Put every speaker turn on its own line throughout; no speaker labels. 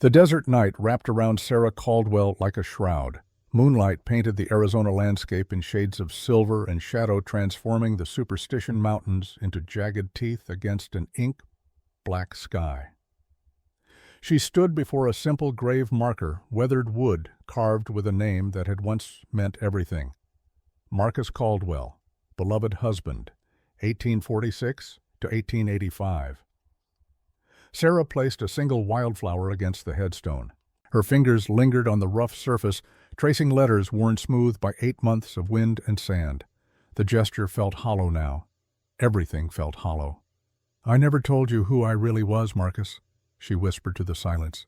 The desert night wrapped around Sarah Caldwell like a shroud. Moonlight painted the Arizona landscape in shades of silver and shadow, transforming the Superstition Mountains into jagged teeth against an ink-black sky. She stood before a simple grave marker, weathered wood carved with a name that had once meant everything. Marcus Caldwell, beloved husband, 1846 to 1885. Sarah placed a single wildflower against the headstone. Her fingers lingered on the rough surface, tracing letters worn smooth by 8 months of wind and sand. The gesture felt hollow now. Everything felt hollow. "I never told you who I really was, Marcus," she whispered to the silence.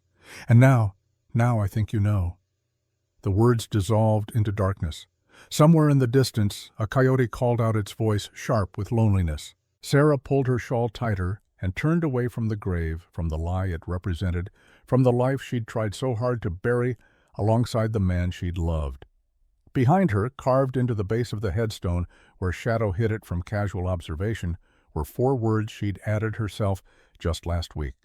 "And now I think you know." The words dissolved into darkness. Somewhere in the distance, a coyote called out, its voice sharp with loneliness. Sarah pulled her shawl tighter and turned away from the grave, from the lie it represented, from the life she'd tried so hard to bury alongside the man she'd loved. Behind her, carved into the base of the headstone, where shadow hid it from casual observation, were 4 words she'd added herself just last week.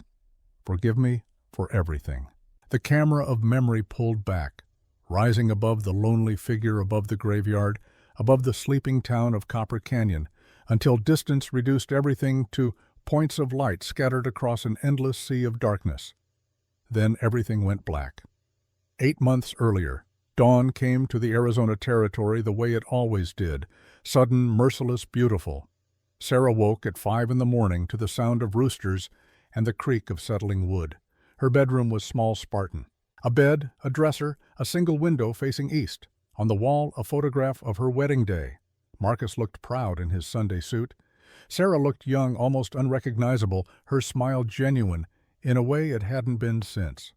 "Forgive me for everything." The camera of memory pulled back, rising above the lonely figure above the graveyard, above the sleeping town of Copper Canyon, until distance reduced everything to points of light scattered across an endless sea of darkness. Then everything went black. 8 months earlier, dawn came to the Arizona Territory the way it always did, sudden, merciless, beautiful. Sarah woke at 5 in the morning to the sound of roosters and the creak of settling wood. Her bedroom was small, Spartan. A bed, a dresser, a single window facing east. On the wall, a photograph of her wedding day. Marcus looked proud in his Sunday suit. Sarah looked young, almost unrecognizable, her smile genuine, in a way it hadn't been since.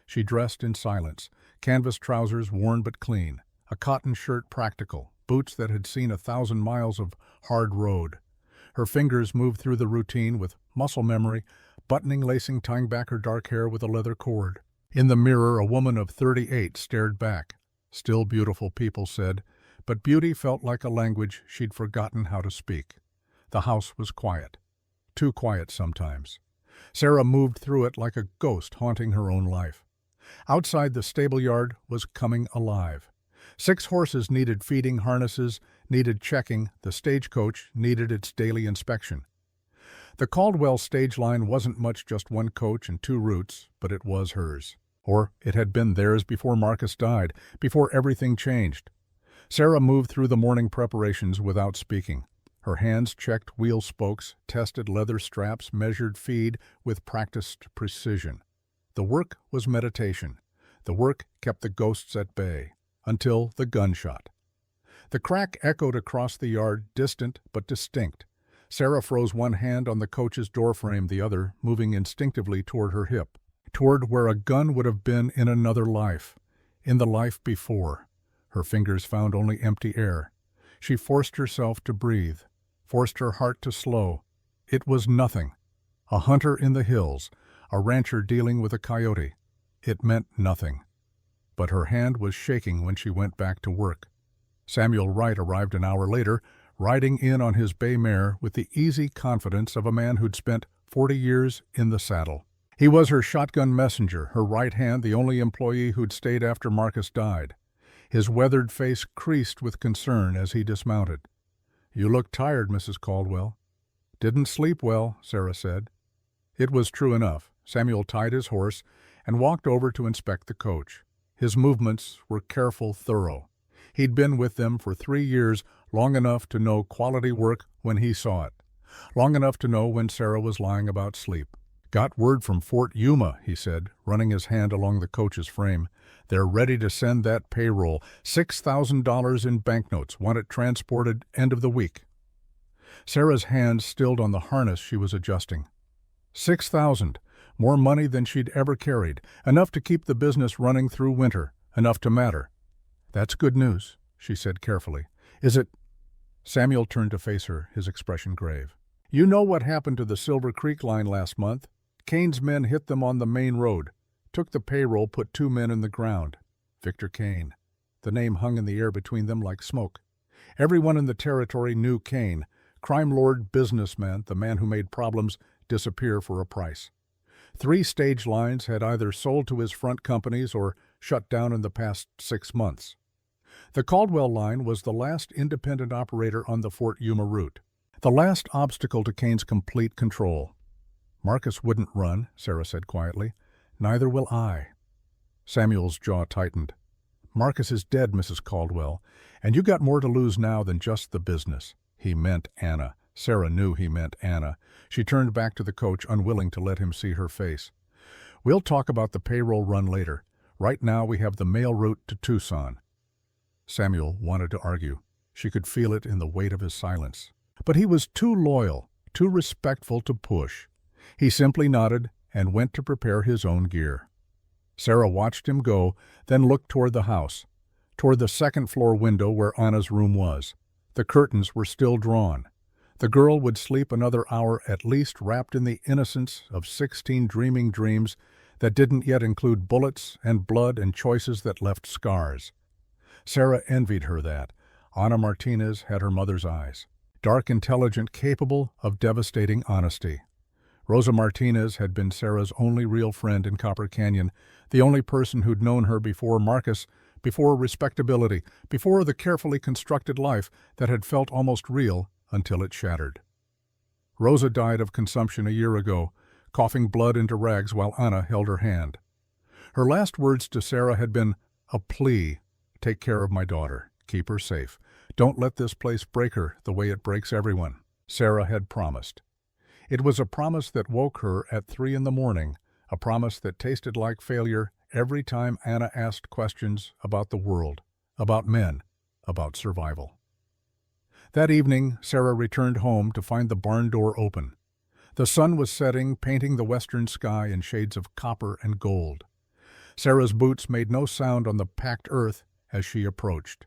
She dressed in silence, canvas trousers worn but clean, a cotton shirt practical, boots that had seen 1,000 miles of hard road. Her fingers moved through the routine with muscle memory, buttoning, lacing, tying back her dark hair with a leather cord. In the mirror, a woman of 38 stared back. Still beautiful, people said, but beauty felt like a language she'd forgotten how to speak. The house was quiet. Too quiet sometimes. Sarah moved through it like a ghost haunting her own life. Outside, the stable yard was coming alive. 6 horses needed feeding, harnesses needed checking, the stagecoach needed its daily inspection. The Caldwell stage line wasn't much, just 1 coach and 2 routes, but it was hers. Or it had been theirs before Marcus died, before everything changed. Sarah moved through the morning preparations without speaking. Her hands checked wheel spokes, tested leather straps, measured feed with practiced precision. The work was meditation. The work kept the ghosts at bay, until the gunshot. The crack echoed across the yard, distant but distinct. Sarah froze, one hand on the coach's doorframe, the other moving instinctively toward her hip, toward where a gun would have been in another life, in the life before. Her fingers found only empty air. She forced herself to breathe, forced her heart to slow. It was nothing. A hunter in the hills, a rancher dealing with a coyote. It meant nothing. But her hand was shaking when she went back to work. Samuel Wright arrived an hour later, riding in on his bay mare with the easy confidence of a man who'd spent 40 years in the saddle. He was her shotgun messenger, her right hand, the only employee who'd stayed after Marcus died. His weathered face creased with concern as he dismounted. "You look tired, Mrs. Caldwell." "Didn't sleep well," Sarah said. It was true enough. Samuel tied his horse and walked over to inspect the coach. His movements were careful, thorough. He'd been with them for 3 years, long enough to know quality work when he saw it, long enough to know when Sarah was lying about sleep. "Got word from Fort Yuma," he said, running his hand along the coach's frame. "They're ready to send that payroll. $6,000 in banknotes. Want it transported end of the week." Sarah's hand stilled on the harness she was adjusting. 6,000, more money than she'd ever carried, enough to keep the business running through winter, enough to matter. "That's good news," she said carefully. "Is it—" Samuel turned to face her, his expression grave. "You know what happened to the Silver Creek line last month? Kane's men hit them on the main road. Took the payroll, put 2 men in the ground. Victor Kane." The name hung in the air between them like smoke. Everyone in the territory knew Kane, crime lord, businessman, the man who made problems disappear for a price. 3 stage lines had either sold to his front companies or shut down in the past 6 months. The Caldwell line was the last independent operator on the Fort Yuma route, the last obstacle to Kane's complete control. "Marcus wouldn't run," Sarah said quietly. "Neither will I." Samuel's jaw tightened. "Marcus is dead, Mrs. Caldwell, and you got more to lose now than just the business." He meant Anna. Sarah knew he meant Anna. She turned back to the coach, unwilling to let him see her face. "We'll talk about the payroll run later. Right now we have the mail route to Tucson." Samuel wanted to argue. She could feel it in the weight of his silence. But he was too loyal, too respectful to push. He simply nodded and went to prepare his own gear. Sarah watched him go, then looked toward the house, toward the second-floor window where Anna's room was. The curtains were still drawn. The girl would sleep another hour at least, wrapped in the innocence of 16 dreaming dreams that didn't yet include bullets and blood and choices that left scars. Sarah envied her that. Anna Martinez had her mother's eyes. Dark, intelligent, capable of devastating honesty. Rosa Martinez had been Sarah's only real friend in Copper Canyon, the only person who'd known her before Marcus, before respectability, before the carefully constructed life that had felt almost real until it shattered. Rosa died of consumption a year ago, coughing blood into rags while Anna held her hand. Her last words to Sarah had been a plea: "Take care of my daughter. Keep her safe. Don't let this place break her the way it breaks everyone." Sarah had promised. It was a promise that woke her at 3 in the morning, a promise that tasted like failure every time Anna asked questions about the world, about men, about survival. That evening, Sarah returned home to find the barn door open. The sun was setting, painting the western sky in shades of copper and gold. Sarah's boots made no sound on the packed earth as she approached.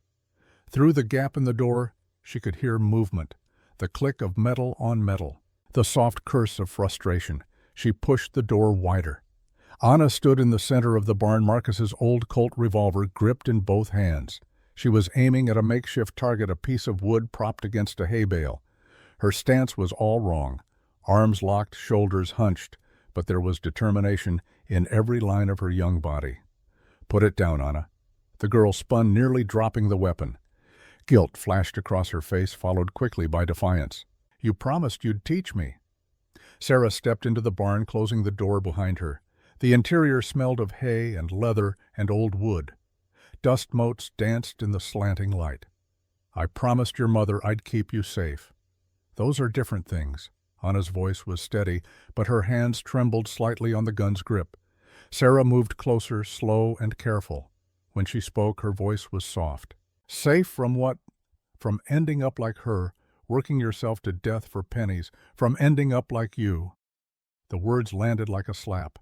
Through the gap in the door, she could hear movement, the click of metal on metal, the soft curse of frustration. She pushed the door wider. Anna stood in the center of the barn, Marcus's old Colt revolver gripped in both hands. She was aiming at a makeshift target, a piece of wood propped against a hay bale. Her stance was all wrong. Arms locked, shoulders hunched, but there was determination in every line of her young body. "Put it down, Anna." The girl spun, nearly dropping the weapon. Guilt flashed across her face, followed quickly by defiance. "You promised you'd teach me." Sarah stepped into the barn, closing the door behind her. The interior smelled of hay and leather and old wood. Dust motes danced in the slanting light. "I promised your mother I'd keep you safe." "Those are different things." Anna's voice was steady, but her hands trembled slightly on the gun's grip. Sarah moved closer, slow and careful. When she spoke, her voice was soft. "Safe from what? From ending up like her, working yourself to death for pennies, from ending up like you." The words landed like a slap.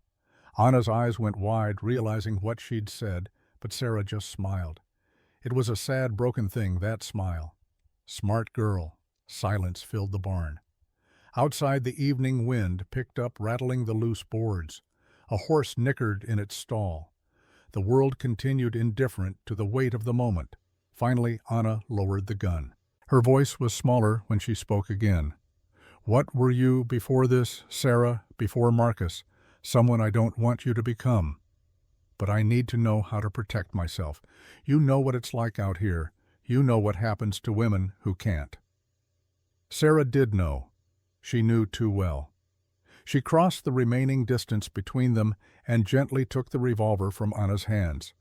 Anna's eyes went wide, realizing what she'd said, but Sarah just smiled. It was a sad, broken thing, that smile. Smart girl. Silence filled the barn. Outside, the evening wind picked up, rattling the loose boards. A horse nickered in its stall. The world continued indifferent to the weight of the moment. Finally, Anna lowered the gun. Her voice was smaller when she spoke again. "What were you before this, Sarah, before Marcus? Someone I don't want you to become. But I need to know how to protect myself. You know what it's like out here. You know what happens to women who can't." Sarah did know. She knew too well. She crossed the remaining distance between them and gently took the revolver from Anna's hands.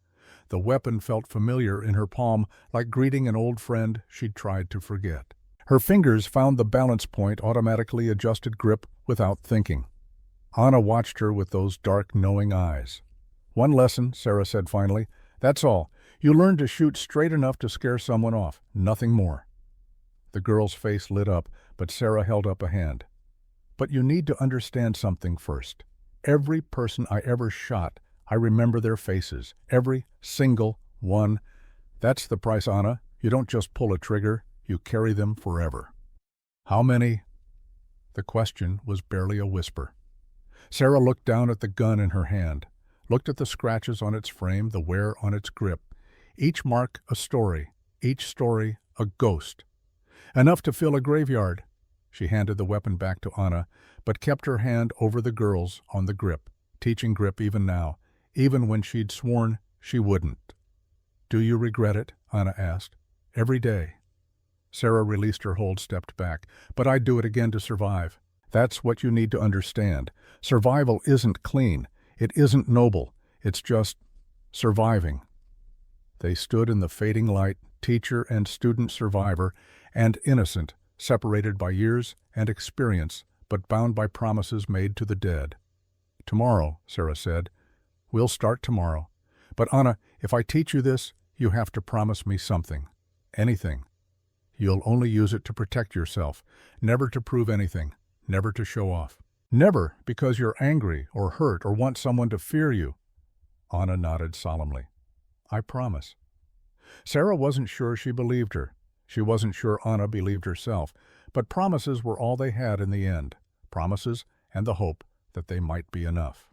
The weapon felt familiar in her palm, like greeting an old friend she'd tried to forget. Her fingers found the balance point, automatically adjusted grip without thinking. Anna watched her with those dark, knowing eyes. "One lesson," Sarah said finally. "That's all. You learn to shoot straight enough to scare someone off. Nothing more." The girl's face lit up, but Sarah held up a hand. "But you need to understand something first. Every person I ever shot, I remember their faces. Every single one. That's the price, Anna. You don't just pull a trigger, you carry them forever." "How many?" The question was barely a whisper. Sarah looked down at the gun in her hand, looked at the scratches on its frame, the wear on its grip. Each mark a story, each story a ghost. "Enough to fill a graveyard." She handed the weapon back to Anna, but kept her hand over the girl's on the grip. teaching grip even now, even when she'd sworn she wouldn't. "Do you regret it?" Anna asked. "Every day." Sarah released her hold, stepped back. "But I'd do it again to survive. That's what you need to understand. Survival isn't clean. It isn't noble. It's just surviving." They stood in the fading light, teacher and student survivor, and innocent, separated by years and experience, but bound by promises made to the dead. "Tomorrow," Sarah said. "We'll start tomorrow. But Anna, if I teach you this, you have to promise me something. Anything. You'll only use it to protect yourself, never to prove anything, never to show off. Never because you're angry or hurt or want someone to fear you." Anna nodded solemnly. "I promise." Sarah wasn't sure she believed her. She wasn't sure Anna believed herself, but promises were all they had in the end. Promises and the hope that they might be enough.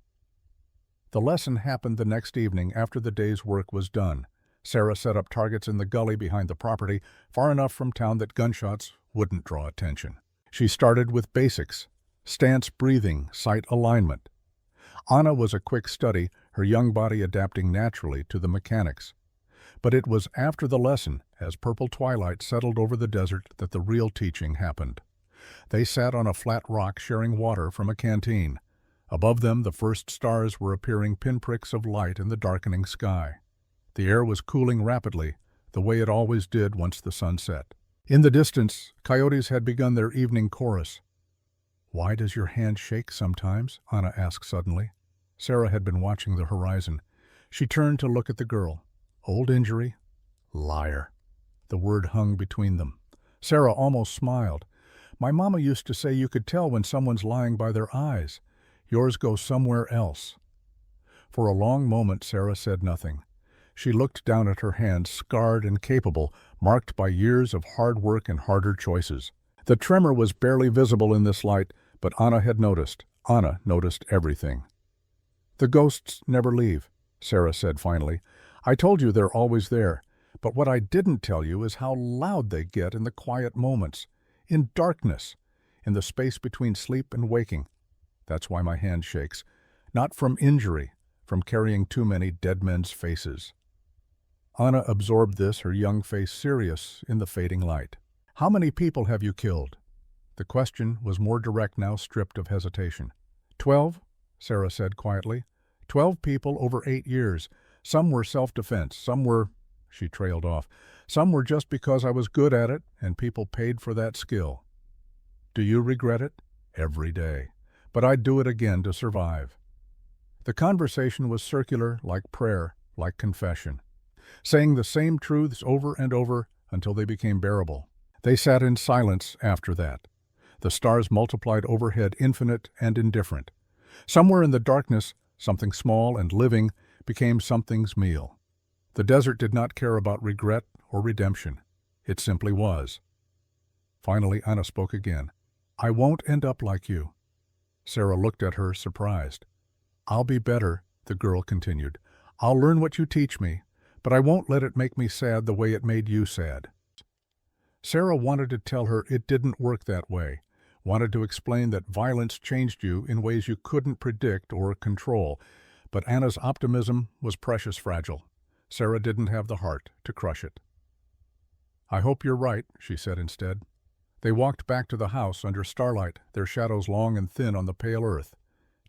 The lesson happened the next evening after the day's work was done. Sarah set up targets in the gully behind the property, far enough from town that gunshots wouldn't draw attention. She started with basics: stance, breathing, sight alignment. Anna was a quick study, her young body adapting naturally to the mechanics. But it was after the lesson, as purple twilight settled over the desert, that the real teaching happened. They sat on a flat rock sharing water from a canteen. Above them, the first stars were appearing, pinpricks of light in the darkening sky. The air was cooling rapidly, the way it always did once the sun set. In the distance, coyotes had begun their evening chorus. "Why does your hand shake sometimes?" Anna asked suddenly. Sarah had been watching the horizon. She turned to look at the girl. "Old injury?" "Liar." The word hung between them. Sarah almost smiled. "My mama used to say you could tell when someone's lying by their eyes. Yours go somewhere else." For a long moment Sarah said nothing. She looked down at her hands, scarred and capable, marked by years of hard work and harder choices. The tremor was barely visible in this light, but Anna had noticed. Anna noticed everything. "The ghosts never leave," Sarah said finally. "I told you they're always there, but what I didn't tell you is how loud they get in the quiet moments, in darkness, in the space between sleep and waking. That's why my hand shakes. Not from injury, from carrying too many dead men's faces." Anna absorbed this, her young face serious in the fading light. "How many people have you killed?" The question was more direct now, stripped of hesitation. 12, Sarah said quietly. 12 people over 8 years. Some were self-defense, some were, she trailed off, some were just because I was good at it and people paid for that skill. "Do you regret it?" "Every day. But I'd do it again to survive." The conversation was circular, like prayer, like confession, saying the same truths over and over until they became bearable. They sat in silence after that. The stars multiplied overhead, infinite and indifferent. Somewhere in the darkness, something small and living became something's meal. The desert did not care about regret or redemption. It simply was. Finally, Anna spoke again. "I won't end up like you." Sarah looked at her, surprised. "I'll be better," the girl continued. "I'll learn what you teach me, but I won't let it make me sad the way it made you sad." Sarah wanted to tell her it didn't work that way, wanted to explain that violence changed you in ways you couldn't predict or control, but Anna's optimism was precious fragile. Sarah didn't have the heart to crush it. "I hope you're right," she said instead. They walked back to the house under starlight, their shadows long and thin on the pale earth.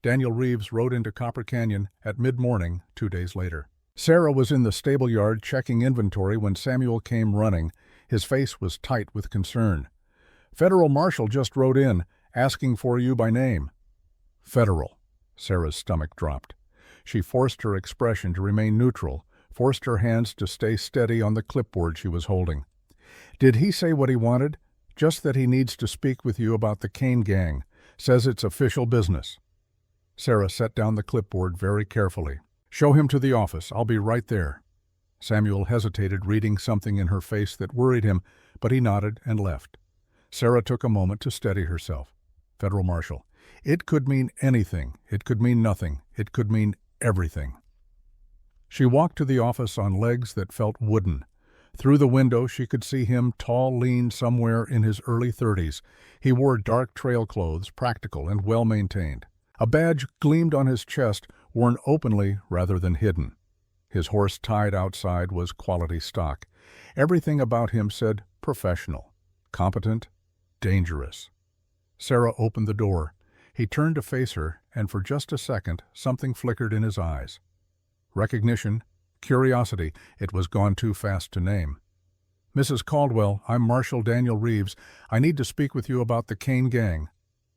Daniel Reeves rode into Copper Canyon at mid-morning 2 days later. Sarah was in the stable yard checking inventory when Samuel came running. His face was tight with concern. "Federal Marshal just rode in, asking for you by name." "Federal." Sarah's stomach dropped. She forced her expression to remain neutral, forced her hands to stay steady on the clipboard she was holding. "Did he say what he wanted?" "Just that he needs to speak with you about the Kane gang. Says it's official business." Sarah set down the clipboard very carefully. "Show him to the office. I'll be right there." Samuel hesitated, reading something in her face that worried him, but he nodded and left. Sarah took a moment to steady herself. Federal Marshal. It could mean anything. It could mean nothing. It could mean everything. She walked to the office on legs that felt wooden. Through the window she could see him, tall, lean, somewhere in his early 30s. He wore dark trail clothes, practical and well-maintained. A badge gleamed on his chest, worn openly rather than hidden. His horse tied outside was quality stock. Everything about him said professional, competent, dangerous. Sarah opened the door. He turned to face her, and for just a second, something flickered in his eyes. Recognition, curiosity, it was gone too fast to name. "Mrs. Caldwell, I'm Marshal Daniel Reeves. I need to speak with you about the Kane gang."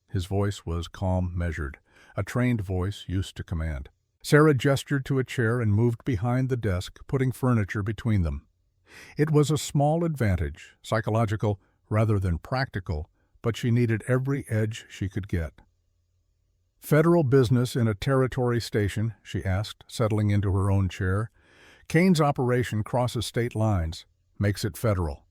His voice was calm, measured, a trained voice used to command. Sarah gestured to a chair and moved behind the desk, putting furniture between them. It was a small advantage, psychological rather than practical, but she needed every edge she could get. "Federal business in a territory station?" she asked, settling into her own chair. "Kane's operation crosses state lines, makes it federal."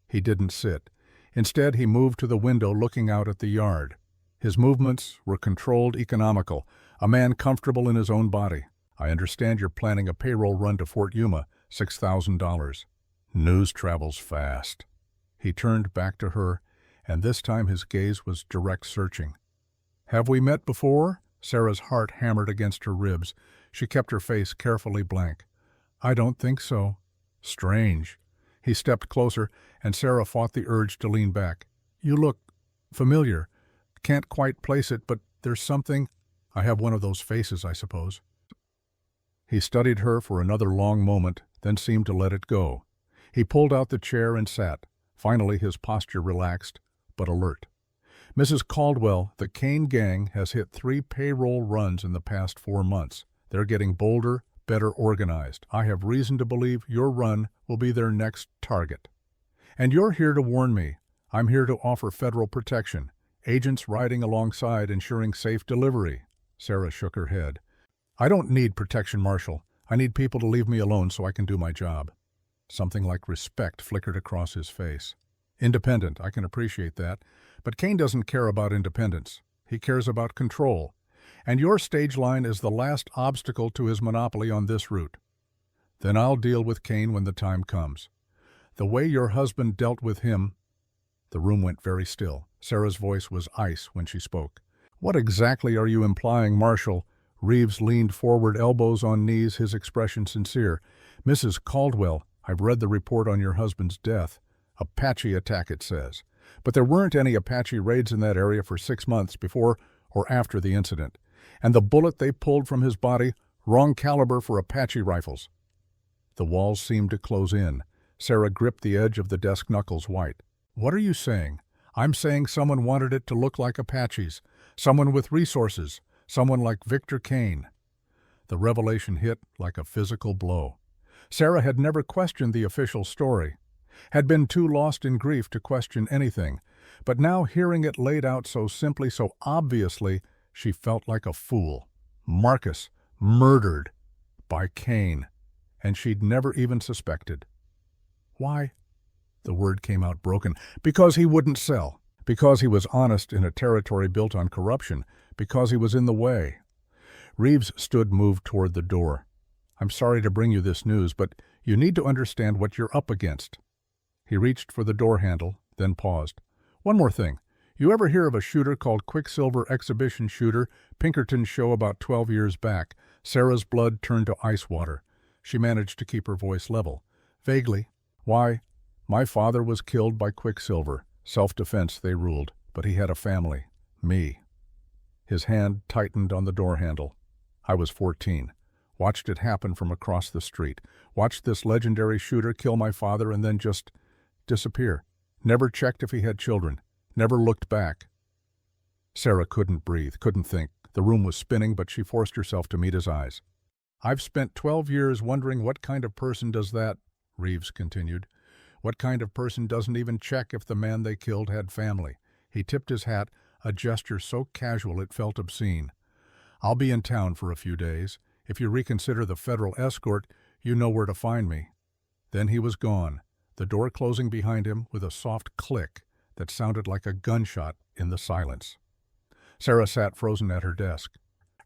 He didn't sit. Instead, he moved to the window looking out at the yard. His movements were controlled, economical, a man comfortable in his own body. "I understand you're planning a payroll run to Fort Yuma, $6,000. News travels fast." He turned back to her, and this time his gaze was direct, searching. "Have we met before?" Sarah's heart hammered against her ribs. She kept her face carefully blank. "I don't think so." "Strange." He stepped closer, and Sarah fought the urge to lean back. "You look familiar. Can't quite place it, but there's something—" "I have one of those faces, I suppose." He studied her for another long moment, then seemed to let it go. He pulled out the chair and sat. Finally, his posture relaxed, but alert. "Mrs. Caldwell, the Kane gang has hit 3 payroll runs in the past 4 months. They're getting bolder, better organized. I have reason to believe your run will be their next target. And you're here to warn me. I'm here to offer federal protection. Agents riding alongside, ensuring safe delivery." Sarah shook her head. "I don't need protection, Marshal. I need people to leave me alone so I can do my job." Something like respect flickered across his face. "Independent, I can appreciate that. But Kane doesn't care about independence. He cares about control. And your stage line is the last obstacle to his monopoly on this route. Then I'll deal with Kane when the time comes. The way your husband dealt with him—" The room went very still. Sarah's voice was ice when she spoke. "What exactly are you implying, Marshal?" Reeves leaned forward, elbows on knees, his expression sincere. "Mrs. Caldwell, I've read the report on your husband's death. Apache attack, it says. But there weren't any Apache raids in that area for 6 months before or after the incident. And the bullet they pulled from his body, wrong caliber for Apache rifles." The walls seemed to close in. Sarah gripped the edge of the desk, knuckles white. "What are you saying?" "I'm saying someone wanted it to look like Apaches. Someone with resources. Someone like Victor Kane." The revelation hit like a physical blow. Sarah had never questioned the official story, had been too lost in grief to question anything, but now hearing it laid out so simply, so obviously, she felt like a fool. Marcus, murdered by Kane, and she'd never even suspected. "Why?" The word came out broken. "Because he wouldn't sell. Because he was honest in a territory built on corruption. Because he was in the way." Reeves stood, moved toward the door. "I'm sorry to bring you this news, but you need to understand what you're up against." He reached for the door handle, then paused. "One more thing. You ever hear of a shooter called Quicksilver Exhibition Shooter, Pinkerton's show about 12 years back?" Sarah's blood turned to ice water. She managed to keep her voice level. "Vaguely. Why, my father was killed by Quicksilver. Self-defense, they ruled, but he had a family. Me." His hand tightened on the door handle. "I was 14. Watched it happen from across the street. Watched this legendary shooter kill my father and then just disappear. Never checked if he had children. Never looked back." Sarah couldn't breathe, couldn't think. The room was spinning, but she forced herself to meet his eyes. "I've spent 12 years wondering what kind of person does that," Reeves continued. "What kind of person doesn't even check if the man they killed had family?" He tipped his hat, a gesture so casual it felt obscene. "I'll be in town for a few days. If you reconsider the federal escort, you know where to find me." Then he was gone, the door closing behind him with a soft click that sounded like a gunshot in the silence. Sarah sat frozen at her desk.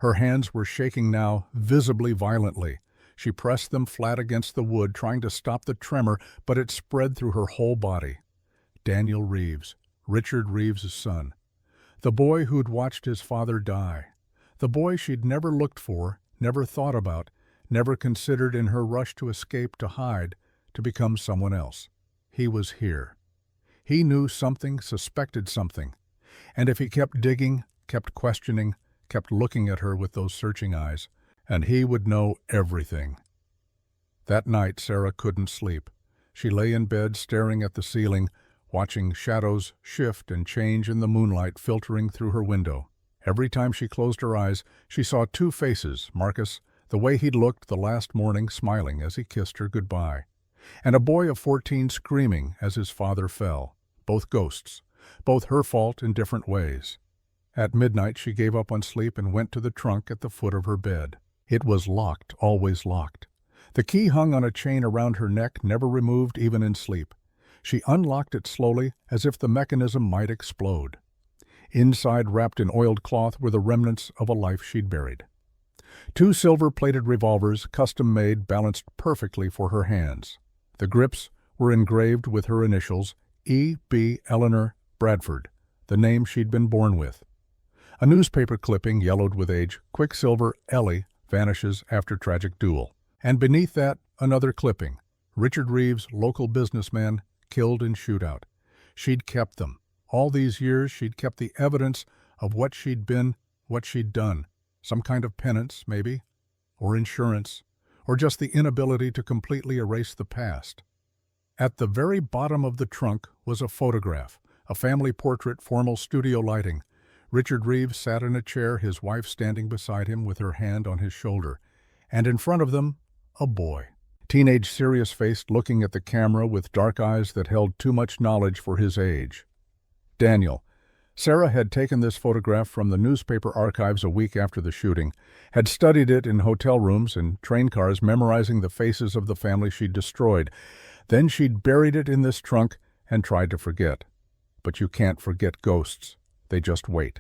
Her hands were shaking now, visibly violently. She pressed them flat against the wood, trying to stop the tremor, but it spread through her whole body. Daniel Reeves, Richard Reeves' son. The boy who'd watched his father die. The boy she'd never looked for, never thought about, never considered in her rush to escape, to hide, to become someone else. He was here. He knew something, suspected something. And if he kept digging, kept questioning, kept looking at her with those searching eyes, and he would know everything. That night Sarah couldn't sleep. She lay in bed staring at the ceiling, watching shadows shift and change in the moonlight filtering through her window. Every time she closed her eyes, she saw two faces, Marcus, the way he'd looked the last morning, smiling as he kissed her goodbye, and a boy of 14 screaming as his father fell. Both ghosts, both her fault in different ways. At midnight she gave up on sleep and went to the trunk at the foot of her bed. It was locked, always locked. The key hung on a chain around her neck, never removed even in sleep. She unlocked it slowly, as if the mechanism might explode. Inside, wrapped in oiled cloth, were the remnants of a life she'd buried. Two silver-plated revolvers, custom-made, balanced perfectly for her hands. The grips were engraved with her initials, E. B. Eleanor Bradford, the name she'd been born with. A newspaper clipping, yellowed with age, Quicksilver Ellie vanishes after tragic duel. And beneath that, another clipping, Richard Reeves, local businessman, killed in shootout. She'd kept them. All these years she'd kept the evidence of what she'd been, what she'd done. Some kind of penance, maybe, or insurance, or just the inability to completely erase the past. At the very bottom of the trunk was a photograph, a family portrait, formal studio lighting. Richard Reeves sat in a chair, his wife standing beside him with her hand on his shoulder, and in front of them, a boy. Teenage, serious-faced, looking at the camera with dark eyes that held too much knowledge for his age. Daniel. Sarah had taken this photograph from the newspaper archives a week after the shooting, had studied it in hotel rooms and train cars, memorizing the faces of the family she'd destroyed. Then she'd buried it in this trunk and tried to forget. But you can't forget ghosts. They just wait.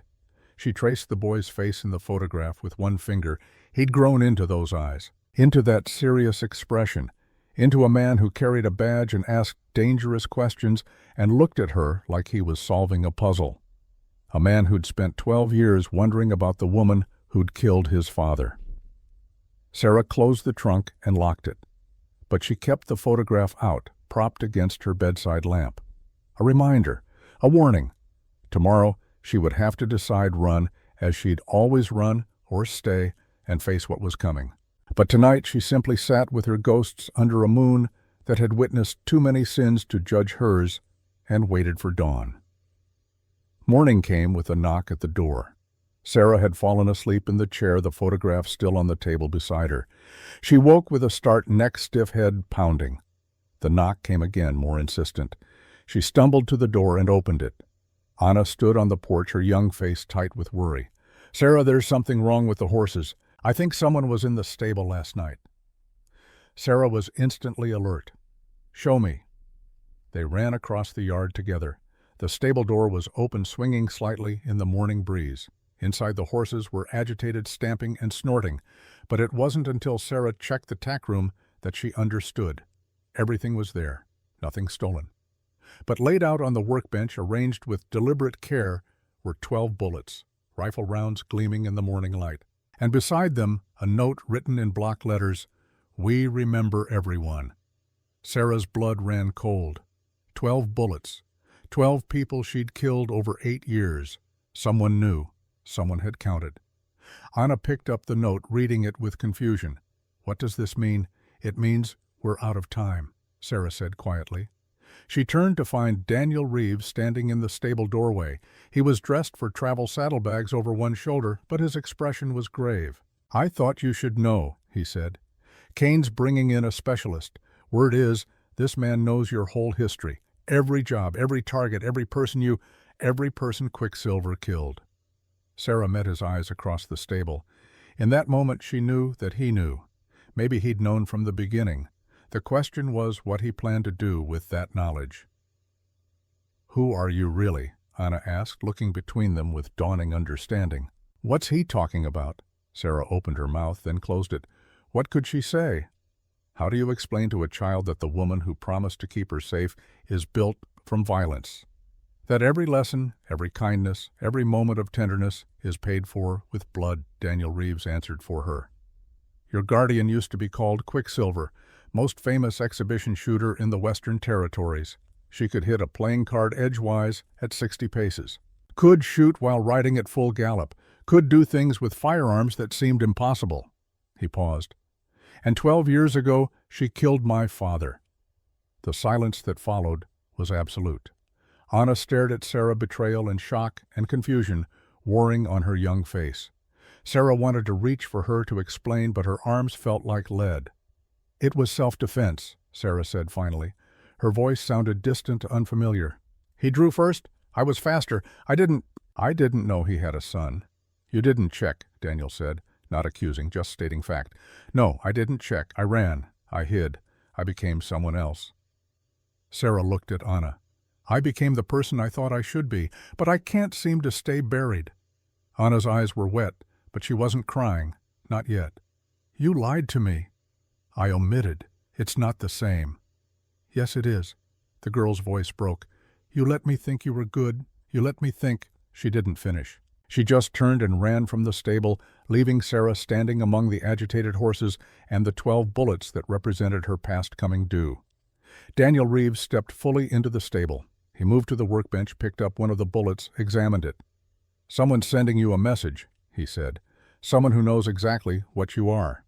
She traced the boy's face in the photograph with one finger. He'd grown into those eyes, into that serious expression, into a man who carried a badge and asked dangerous questions and looked at her like he was solving a puzzle. A man who'd spent 12 years wondering about the woman who'd killed his father. Sarah closed the trunk and locked it, but she kept the photograph out, propped against her bedside lamp. A reminder, a warning. Tomorrow she would have to decide, run as she'd always run, or stay and face what was coming. But tonight she simply sat with her ghosts under a moon that had witnessed too many sins to judge hers, and waited for dawn. Morning came with a knock at the door. Sarah had fallen asleep in the chair, the photograph still on the table beside her. She woke with a start, neck stiff, head pounding. The knock came again, more insistent. She stumbled to the door and opened it. Anna stood on the porch, her young face tight with worry. "Sarah, there's something wrong with the horses. I think someone was in the stable last night." Sarah was instantly alert. "Show me." They ran across the yard together. The stable door was open, swinging slightly in the morning breeze. Inside, the horses were agitated, stamping and snorting, but it wasn't until Sarah checked the tack room that she understood. Everything was there, nothing stolen. But laid out on the workbench, arranged with deliberate care, were 12 bullets, rifle rounds gleaming in the morning light. And beside them, a note written in block letters, "We remember everyone." Sarah's blood ran cold. 12 bullets. 12 people she'd killed over 8 years. Someone knew. Someone had counted. Anna picked up the note, reading it with confusion. "What does this mean?" "It means we're out of time," Sarah said quietly. She turned to find Daniel Reeves standing in the stable doorway. He was dressed for travel saddlebags over one shoulder, but his expression was grave. "I thought you should know," he said. "Kane's bringing in a specialist. Word is, this man knows your whole history. Every job, every target, every person Quicksilver killed." Sarah met his eyes across the stable. In that moment she knew that he knew. Maybe he'd known from the beginning. The question was what he planned to do with that knowledge. "Who are you really?" Anna asked, looking between them with dawning understanding. "What's he talking about?" Sarah opened her mouth, then closed it. What could she say? How do you explain to a child that the woman who promised to keep her safe is built from violence? That every lesson, every kindness, every moment of tenderness is paid for with blood, Daniel Reeves answered for her. Your guardian used to be called Quicksilver, most famous exhibition shooter in the Western Territories. She could hit a playing card edgewise at 60 paces. Could shoot while riding at full gallop. Could do things with firearms that seemed impossible. He paused. And 12 years ago, she killed my father. The silence that followed was absolute. Anna stared at Sarah, betrayal and shock and confusion warring on her young face. Sarah wanted to reach for her to explain, but her arms felt like lead. It was self-defense, Sarah said finally. Her voice sounded distant, unfamiliar. He drew first. I was faster. I didn't know he had a son. You didn't check, Daniel said, not accusing, just stating fact. No, I didn't check. I ran. I hid. I became someone else. Sarah looked at Anna. I became the person I thought I should be, but I can't seem to stay buried. Anna's eyes were wet, but she wasn't crying. Not yet. You lied to me. I omitted. It's not the same. Yes, it is. The girl's voice broke. You let me think you were good. You let me think. She didn't finish. She just turned and ran from the stable, leaving Sarah standing among the agitated horses and the 12 bullets that represented her past coming due. Daniel Reeves stepped fully into the stable. He moved to the workbench, picked up one of the bullets, examined it. Someone's sending you a message, he said. Someone who knows exactly what you are.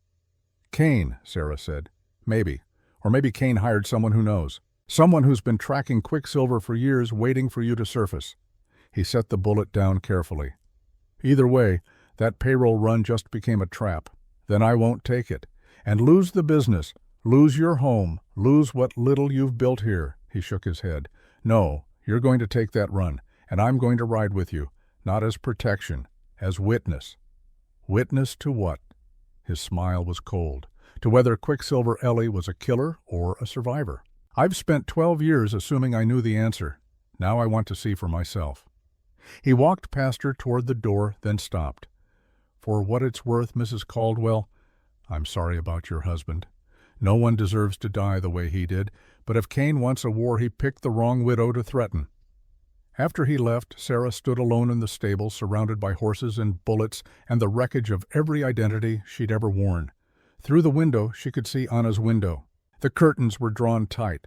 Kane, Sarah said. Maybe. Or maybe Kane hired someone who knows. Someone who's been tracking Quicksilver for years, waiting for you to surface. He set the bullet down carefully. Either way, that payroll run just became a trap. Then I won't take it. And lose the business. Lose your home. Lose what little you've built here. He shook his head. No, you're going to take that run, and I'm going to ride with you. Not as protection, as witness. Witness to what? His smile was cold. To whether Quicksilver Ellie was a killer or a survivor. I've spent 12 years assuming I knew the answer. Now I want to see for myself. He walked past her toward the door, then stopped. For what it's worth, Mrs. Caldwell, I'm sorry about your husband. No one deserves to die the way he did, but if Kane wants a war, he picked the wrong widow to threaten. After he left, Sarah stood alone in the stable, surrounded by horses and bullets and the wreckage of every identity she'd ever worn. Through the window, she could see Anna's window. The curtains were drawn tight.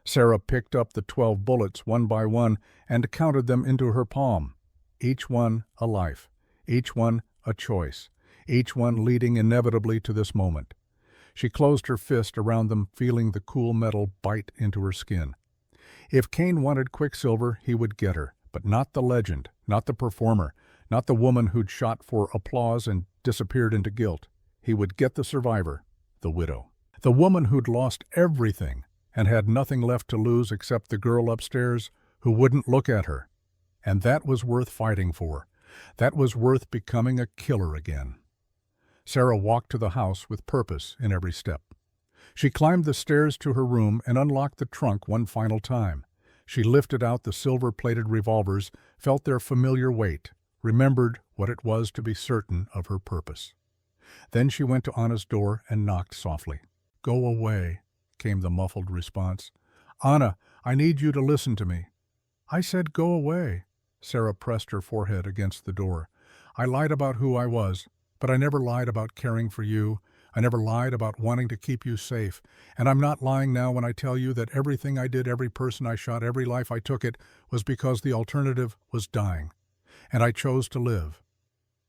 Sarah picked up the 12 bullets one by one and counted them into her palm. Each one a life, each one a choice, each one leading inevitably to this moment. She closed her fist around them, feeling the cool metal bite into her skin. If Kane wanted Quicksilver, he would get her, but not the legend, not the performer, not the woman who'd shot for applause and disappeared into guilt. He would get the survivor, the widow. The woman who'd lost everything and had nothing left to lose except the girl upstairs who wouldn't look at her. And that was worth fighting for. That was worth becoming a killer again. Sarah walked to the house with purpose in every step. She climbed the stairs to her room and unlocked the trunk one final time. She lifted out the silver-plated revolvers, felt their familiar weight, remembered what it was to be certain of her purpose. Then she went to Anna's door and knocked softly. "Go away," came the muffled response. "Anna, I need you to listen to me." "I said go away." Sarah pressed her forehead against the door. "I lied about who I was, but I never lied about caring for you. I never lied about wanting to keep you safe. And I'm not lying now when I tell you that everything I did, every person I shot, every life I took it, was because the alternative was dying. And I chose to live."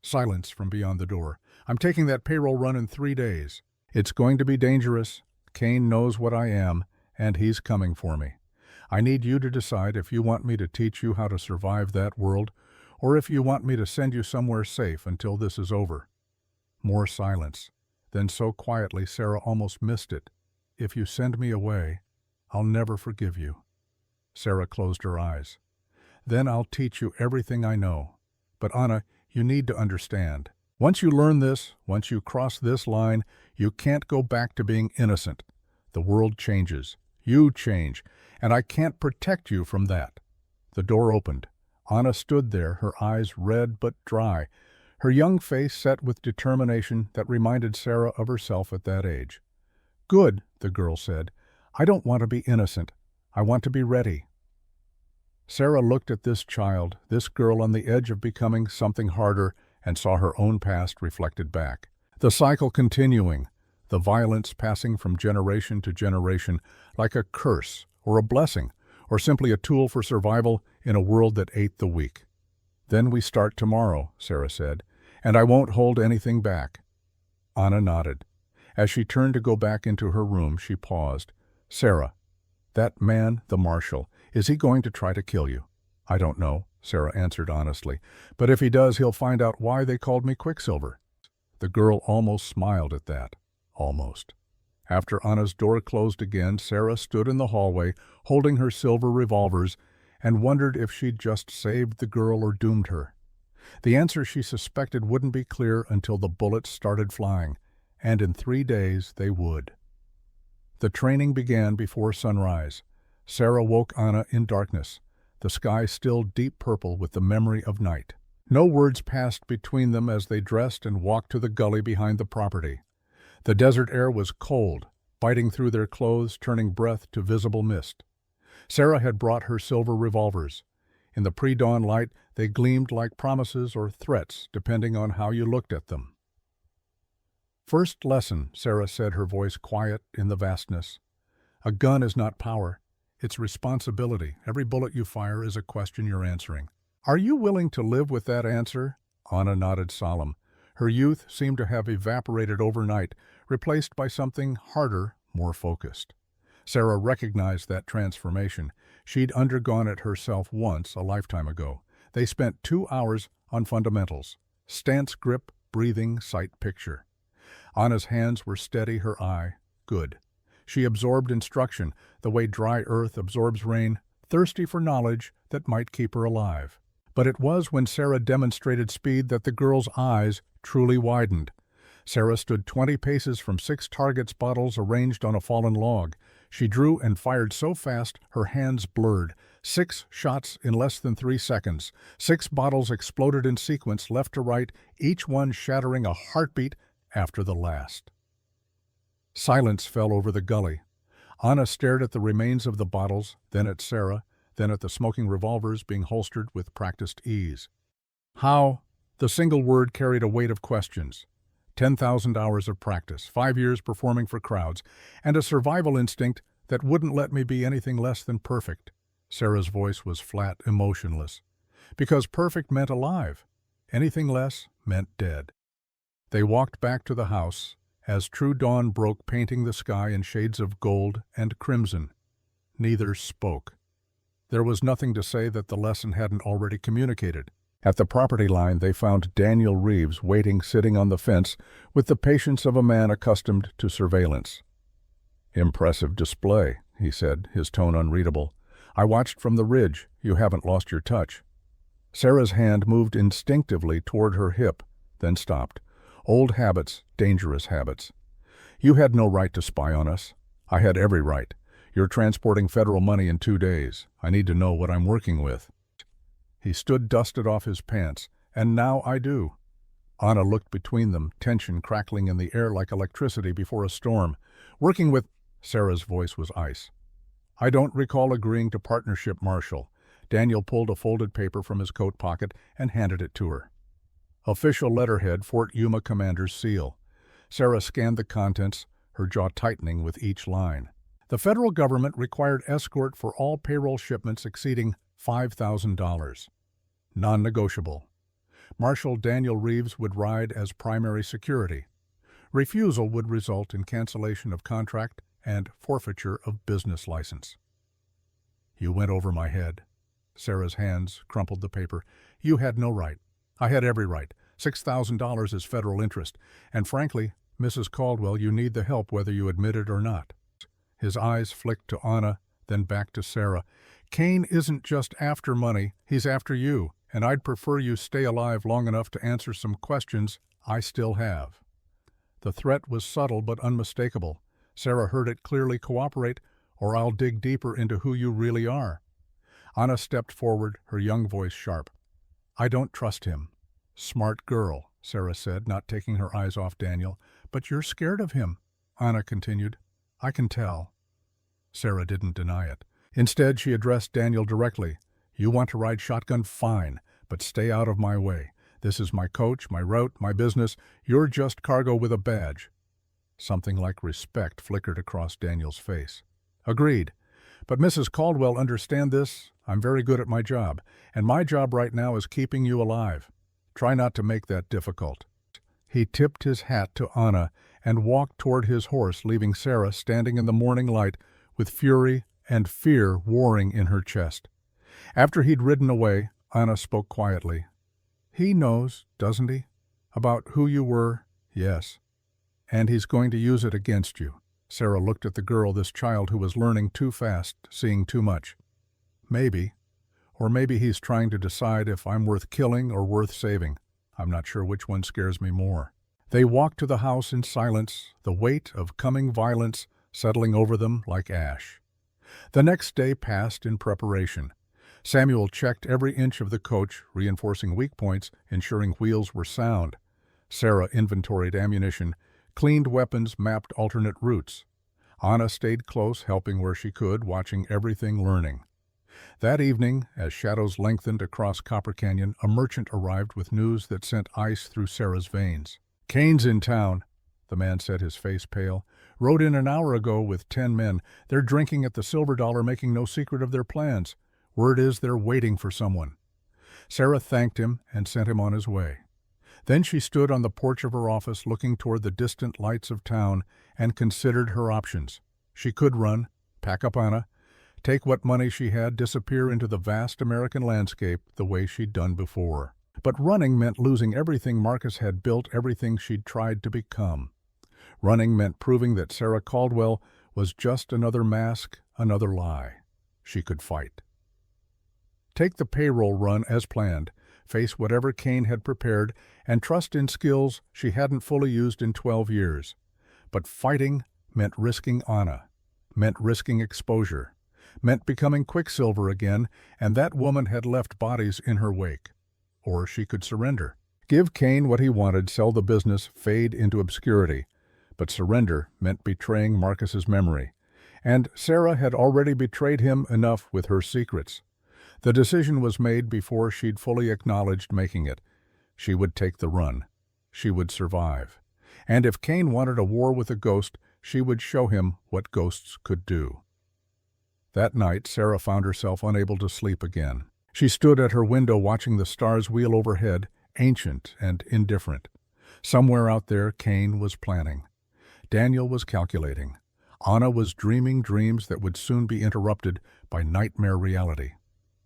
Silence from beyond the door. "I'm taking that payroll run in 3 days. It's going to be dangerous. Kane knows what I am, and he's coming for me. I need you to decide if you want me to teach you how to survive that world, or if you want me to send you somewhere safe until this is over." More silence. Then so quietly Sarah almost missed it. "If you send me away, I'll never forgive you." Sarah closed her eyes. "Then I'll teach you everything I know. But Anna, you need to understand. Once you learn this, once you cross this line, you can't go back to being innocent. The world changes. You change. And I can't protect you from that." The door opened. Anna stood there, her eyes red but dry, her young face set with determination that reminded Sarah of herself at that age. "Good," the girl said. "I don't want to be innocent. I want to be ready." Sarah looked at this child, this girl on the edge of becoming something harder, and saw her own past reflected back. The cycle continuing, the violence passing from generation to generation like a curse or a blessing, or simply a tool for survival in a world that ate the weak. "Then we start tomorrow," Sarah said, "and I won't hold anything back." Anna nodded. As she turned to go back into her room, she paused. "Sarah, that man, the marshal, is he going to try to kill you?" "I don't know," Sarah answered honestly, "but if he does, he'll find out why they called me Quicksilver." The girl almost smiled at that. Almost. After Anna's door closed again, Sarah stood in the hallway, holding her silver revolvers, and wondered if she'd just saved the girl or doomed her. The answer she suspected wouldn't be clear until the bullets started flying, and in 3 days they would. The training began before sunrise. Sarah woke Anna in darkness, the sky still deep purple with the memory of night. No words passed between them as they dressed and walked to the gully behind the property. The desert air was cold, biting through their clothes, turning breath to visible mist. Sarah had brought her silver revolvers. In the pre-dawn light, they gleamed like promises or threats, depending on how you looked at them. "First lesson," Sarah said, her voice quiet in the vastness. "A gun is not power. It's responsibility. Every bullet you fire is a question you're answering." "Are you willing to live with that answer?" Anna nodded solemn. Her youth seemed to have evaporated overnight, replaced by something harder, more focused. Sarah recognized that transformation. She'd undergone it herself once, a lifetime ago. They spent 2 hours on fundamentals: stance, grip, breathing, sight, picture. Anna's hands were steady, her eye good. She absorbed instruction, the way dry earth absorbs rain, thirsty for knowledge that might keep her alive. But it was when Sarah demonstrated speed that the girl's eyes truly widened. Sarah stood 20 paces from 6 targets, bottles arranged on a fallen log. She drew and fired so fast her hands blurred. 6 shots in less than 3 seconds. 6 bottles exploded in sequence, left to right, each one shattering a heartbeat after the last. Silence fell over the gully. Anna stared at the remains of the bottles, then at Sarah, then at the smoking revolvers being holstered with practiced ease. How? The single word carried a weight of questions. 10,000 hours of practice, 5 years performing for crowds, and a survival instinct that wouldn't let me be anything less than perfect. Sarah's voice was flat, emotionless. Because perfect meant alive. Anything less meant dead. They walked back to the house as true dawn broke, painting the sky in shades of gold and crimson. Neither spoke. There was nothing to say that the lesson hadn't already communicated. At the property line, they found Daniel Reeves waiting, sitting on the fence with the patience of a man accustomed to surveillance. "Impressive display," he said, his tone unreadable. "I watched from the ridge. You haven't lost your touch." Sarah's hand moved instinctively toward her hip, then stopped. Old habits, dangerous habits. "You had no right to spy on us." "I had every right. You're transporting federal money in 2 days. I need to know what I'm working with." He stood, dusted off his pants. "And now I do." Anna looked between them, tension crackling in the air like electricity before a storm. "Working with—" Sarah's voice was ice. "I don't recall agreeing to partnership, Marshal." Daniel pulled a folded paper from his coat pocket and handed it to her. Official letterhead, Fort Yuma Commander's seal. Sarah scanned the contents, her jaw tightening with each line. The federal government required escort for all payroll shipments exceeding $5,000. Non-negotiable. Marshal Daniel Reeves would ride as primary security. Refusal would result in cancellation of contract and forfeiture of business license. "You went over my head." Sarah's hands crumpled the paper. "You had no right. I had every right. $6,000 is federal interest. And frankly, Mrs. Caldwell, you need the help whether you admit it or not." His eyes flicked to Anna, then back to Sarah. "Kane isn't just after money, he's after you, and I'd prefer you stay alive long enough to answer some questions I still have." The threat was subtle but unmistakable. Sarah heard it clearly: "Cooperate, or I'll dig deeper into who you really are." Anna stepped forward, her young voice sharp. "I don't trust him." "Smart girl," Sarah said, not taking her eyes off Daniel. "But you're scared of him," Anna continued. "I can tell." Sarah didn't deny it. Instead, she addressed Daniel directly. You want to ride shotgun? Fine, but stay out of my way. This is my coach, my route, my business. You're just cargo with a badge." Something like respect flickered across Daniel's face. "Agreed. But Mrs. Caldwell, understand this. I'm very good at my job, and my job right now is keeping you alive. Try not to make that difficult." He tipped his hat to Anna and walked toward his horse, leaving Sarah standing in the morning light with fury and fear warring in her chest. After he'd ridden away, Anna spoke quietly. "He knows, doesn't he? About who you were?" "Yes. And he's going to use it against you." Sarah looked at the girl, this child who was learning too fast, seeing too much. "Maybe. Or maybe he's trying to decide if I'm worth killing or worth saving. I'm not sure which one scares me more." They walked to the house in silence, the weight of coming violence settling over them like ash. The next day passed in preparation. Samuel checked every inch of the coach, reinforcing weak points, ensuring wheels were sound. Sarah inventoried ammunition, cleaned weapons, mapped alternate routes. Anna stayed close, helping where she could, watching everything, learning. That evening, as shadows lengthened across Copper Canyon, a merchant arrived with news that sent ice through Sarah's veins. "Kane's in town," the man said, his face pale. "Rode in an hour ago with 10 men. They're drinking at the Silver Dollar, making no secret of their plans. Word is they're waiting for someone." Sarah thanked him and sent him on his way. Then she stood on the porch of her office, looking toward the distant lights of town, and considered her options. She could run, pack up Anna, take what money she had, disappear into the vast American landscape the way she'd done before. But running meant losing everything Marcus had built, everything she'd tried to become. Running meant proving that Sarah Caldwell was just another mask, another lie. She could fight. Take the payroll run as planned, face whatever Kane had prepared, and trust in skills she hadn't fully used in 12 years. But fighting meant risking Anna, meant risking exposure, meant becoming Quicksilver again, and that woman had left bodies in her wake. Or she could surrender. Give Kane what he wanted, sell the business, fade into obscurity. But surrender meant betraying Marcus's memory. And Sarah had already betrayed him enough with her secrets. The decision was made before she'd fully acknowledged making it. She would take the run. She would survive. And if Kane wanted a war with a ghost, she would show him what ghosts could do. That night, Sarah found herself unable to sleep again. She stood at her window watching the stars wheel overhead, ancient and indifferent. Somewhere out there, Kane was planning. Daniel was calculating. Anna was dreaming dreams that would soon be interrupted by nightmare reality.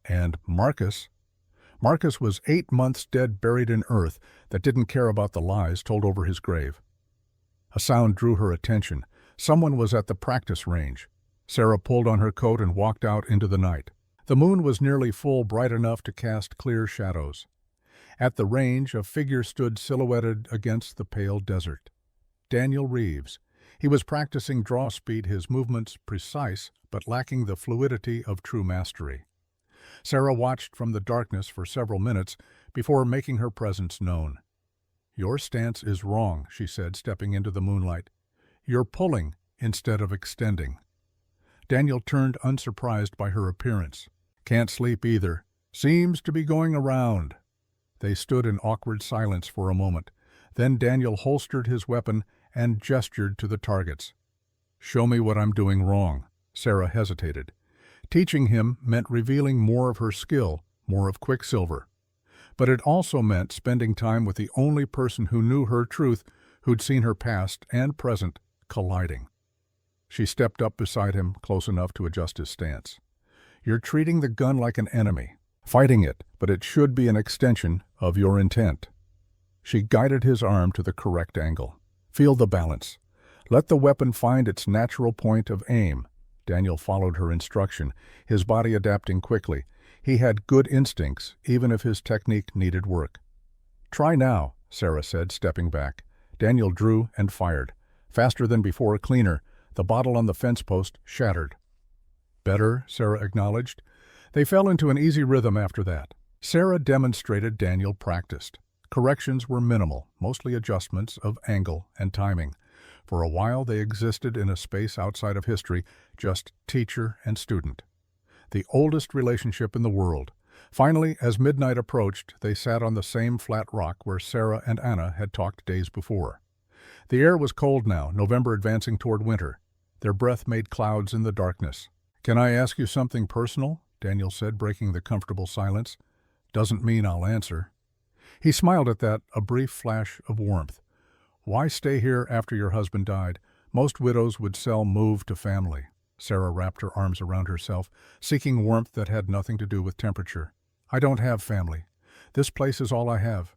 And Marcus was 8 months dead, buried in earth that didn't care about the lies told over his grave. A sound drew her attention. Someone was at the practice range. Sarah pulled on her coat and walked out into the night. The moon was nearly full, bright enough to cast clear shadows. At the range, a figure stood silhouetted against the pale desert. Daniel Reeves. He was practicing draw speed, his movements precise, but lacking the fluidity of true mastery. Sarah watched from the darkness for several minutes before making her presence known. "Your stance is wrong," she said, stepping into the moonlight. "You're pulling instead of extending." Daniel turned, unsurprised by her appearance. "Can't sleep either. Seems to be going around." They stood in awkward silence for a moment. Then Daniel holstered his weapon and gestured to the targets. "Show me what I'm doing wrong." Sarah hesitated. Teaching him meant revealing more of her skill, more of Quicksilver. But it also meant spending time with the only person who knew her truth, who'd seen her past and present colliding. She stepped up beside him, close enough to adjust his stance. "You're treating the gun like an enemy, fighting it, but it should be an extension of your intent." She guided his arm to the correct angle. "Feel the balance. Let the weapon find its natural point of aim." Daniel followed her instruction, his body adapting quickly. He had good instincts, even if his technique needed work. "Try now," Sarah said, stepping back. Daniel drew and fired. Faster than before, cleaner. The bottle on the fence post shattered. "Better," Sarah acknowledged. They fell into an easy rhythm after that. Sarah demonstrated, Daniel practiced. Corrections were minimal, mostly adjustments of angle and timing. For a while they existed in a space outside of history, just teacher and student. The oldest relationship in the world, Finally, as midnight approached, they sat on the same flat rock where Sarah and Anna had talked days before. The air was cold now, November advancing toward winter. Their breath made clouds in the darkness. "Can I ask you something personal?" Daniel said, breaking the comfortable silence. "Doesn't mean I'll answer." He smiled at that, a brief flash of warmth. "Why stay here after your husband died? Most widows would move to family." Sarah wrapped her arms around herself, seeking warmth that had nothing to do with temperature. "I don't have family. This place is all I have."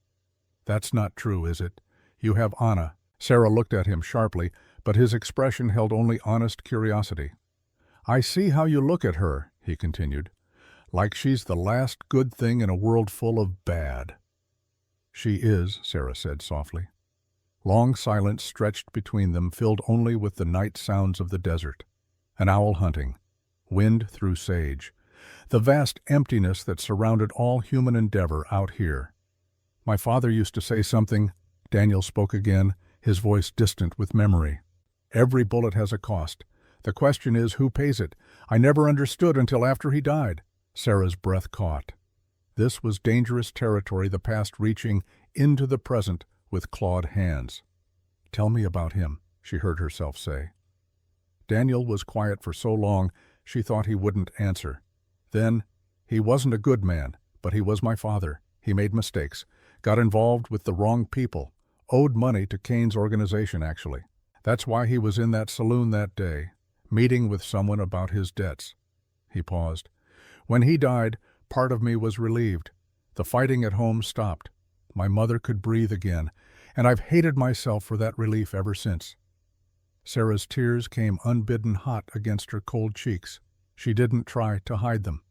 "That's not true, is it? You have Anna." Sarah looked at him sharply, but his expression held only honest curiosity. "I see how you look at her," he continued, "like she's the last good thing in a world full of bad." "She is," Sarah said softly. Long silence stretched between them, filled only with the night sounds of the desert. An owl hunting, wind through sage, the vast emptiness that surrounded all human endeavor out here. "My father used to say something," Daniel spoke again, his voice distant with memory. "Every bullet has a cost. The question is, who pays it? I never understood until after he died." Sarah's breath caught. This was dangerous territory, the past reaching into the present with clawed hands. "Tell me about him," she heard herself say. Daniel was quiet for so long she thought he wouldn't answer. Then, "He wasn't a good man, but he was my father. He made mistakes, got involved with the wrong people, owed money to Kane's organization, actually. That's why he was in that saloon that day, meeting with someone about his debts." He paused. "When he died, part of me was relieved. The fighting at home stopped. My mother could breathe again, and I've hated myself for that relief ever since." Sarah's tears came unbidden hot against her cold cheeks. She didn't try to hide them.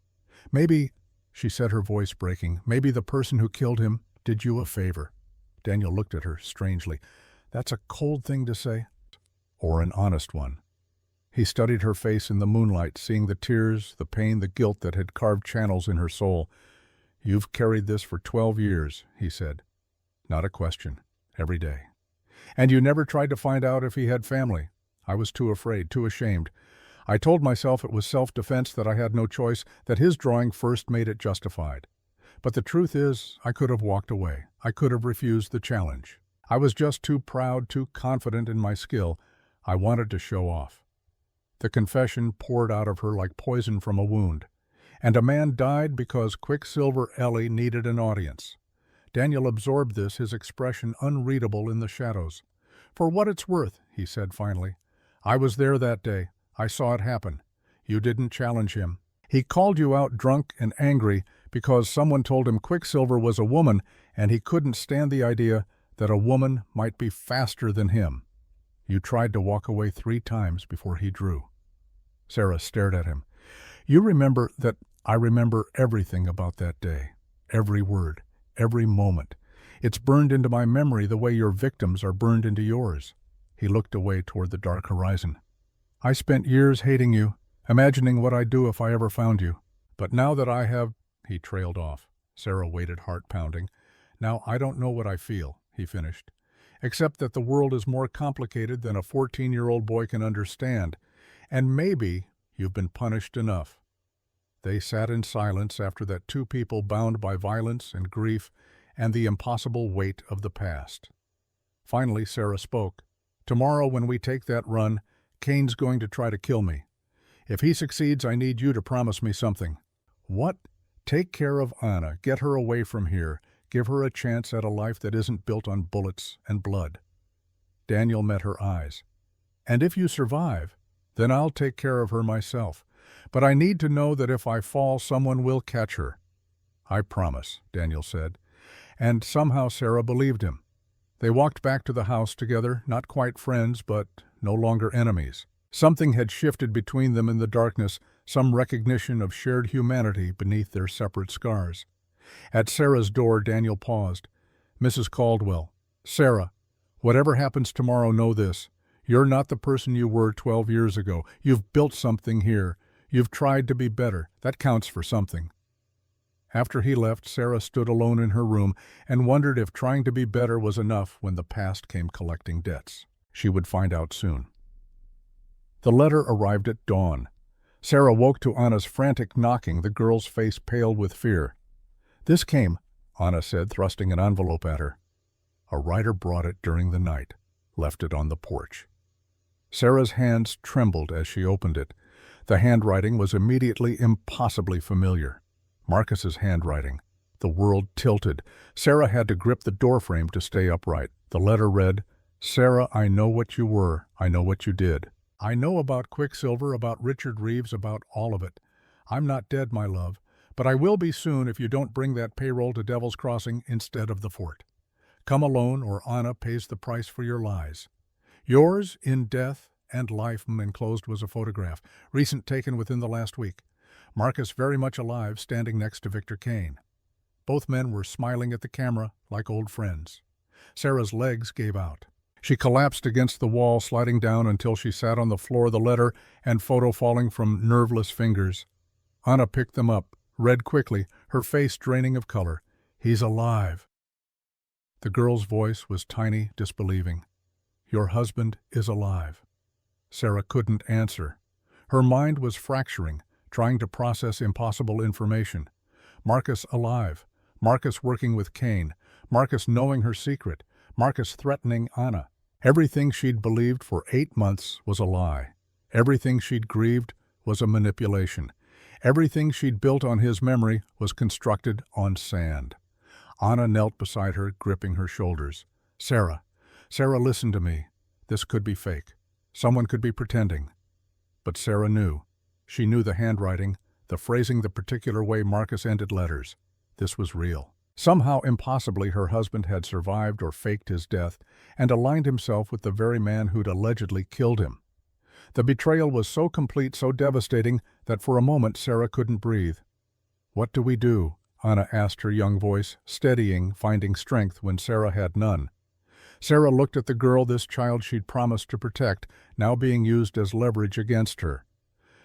"Maybe," she said, her voice breaking, "maybe the person who killed him did you a favor." Daniel looked at her strangely. "That's a cold thing to say." "Or an honest one." He studied her face in the moonlight, seeing the tears, the pain, the guilt that had carved channels in her soul. "You've carried this for 12 years, he said. "Not a question. Every day. And you never tried to find out if he had family." "I was too afraid, too ashamed. I told myself it was self-defense, that I had no choice, that his drawing first made it justified. But the truth is, I could have walked away. I could have refused the challenge. I was just too proud, too confident in my skill. I wanted to show off." The confession poured out of her like poison from a wound. And a man died because Quicksilver Ellie needed an audience. Daniel absorbed this, his expression unreadable in the shadows. "For what it's worth," he said finally, "I was there that day. I saw it happen. You didn't challenge him. He called you out drunk and angry because someone told him Quicksilver was a woman, and he couldn't stand the idea that a woman might be faster than him. You tried to walk away 3 times before he drew." Sarah stared at him. "You remember that I remember everything about that day. Every word. Every moment. It's burned into my memory the way your victims are burned into yours." He looked away toward the dark horizon. "I spent years hating you, imagining what I'd do if I ever found you. But now that I have—" He trailed off. Sarah waited, heart pounding. "Now I don't know what I feel," he finished, "except that the world is more complicated than a 14-year-old boy can understand. And maybe you've been punished enough." They sat in silence after that, 2 people bound by violence and grief and the impossible weight of the past. Finally, Sarah spoke. "Tomorrow, when we take that run, Kane's going to try to kill me. If he succeeds, I need you to promise me something." "What?" "Take care of Anna. Get her away from here. Give her a chance at a life that isn't built on bullets and blood." Daniel met her eyes. "And if you survive, then I'll take care of her myself. But I need to know that if I fall, someone will catch her." "I promise," Daniel said. And somehow Sarah believed him. They walked back to the house together, not quite friends, but no longer enemies. Something had shifted between them in the darkness, some recognition of shared humanity beneath their separate scars. At Sarah's door, Daniel paused. "Mrs. Caldwell, Sarah, whatever happens tomorrow, know this. You're not the person you were 12 years ago. You've built something here. You've tried to be better. That counts for something." After he left, Sarah stood alone in her room and wondered if trying to be better was enough when the past came collecting debts. She would find out soon. The letter arrived at dawn. Sarah woke to Anna's frantic knocking, the girl's face pale with fear. "This came," Anna said, thrusting an envelope at her. "A writer brought it during the night, left it on the porch." Sarah's hands trembled as she opened it. The handwriting was immediately impossibly familiar. Marcus's handwriting. The world tilted. Sarah had to grip the doorframe to stay upright. The letter read, "Sarah, I know what you were. I know what you did. I know about Quicksilver, about Richard Reeves, about all of it. I'm not dead, my love, but I will be soon if you don't bring that payroll to Devil's Crossing instead of the fort. Come alone or Anna pays the price for your lies. Yours in death and life." Enclosed was a photograph, recent, taken within the last week. Marcus very much alive, standing next to Victor Kane. Both men were smiling at the camera like old friends. Sarah's legs gave out. She collapsed against the wall, sliding down until she sat on the floor, the letter and photo falling from nerveless fingers. Anna picked them up, read quickly, her face draining of color. "He's alive." The girl's voice was tiny, disbelieving. "Your husband is alive." Sarah couldn't answer. Her mind was fracturing, trying to process impossible information. Marcus alive. Marcus working with Kane. Marcus knowing her secret. Marcus threatening Anna. Everything she'd believed for 8 months was a lie. Everything she'd grieved was a manipulation. Everything she'd built on his memory was constructed on sand. Anna knelt beside her, gripping her shoulders. Sarah, listen to me. This could be fake. Someone could be pretending." But Sarah knew. She knew the handwriting, the phrasing, the particular way Marcus ended letters. This was real. Somehow, impossibly, her husband had survived or faked his death and aligned himself with the very man who'd allegedly killed him. The betrayal was so complete, so devastating, that for a moment Sarah couldn't breathe. "What do we do?" Anna asked, her young voice steadying, finding strength when Sarah had none. Sarah looked at the girl, this child she'd promised to protect, now being used as leverage against her.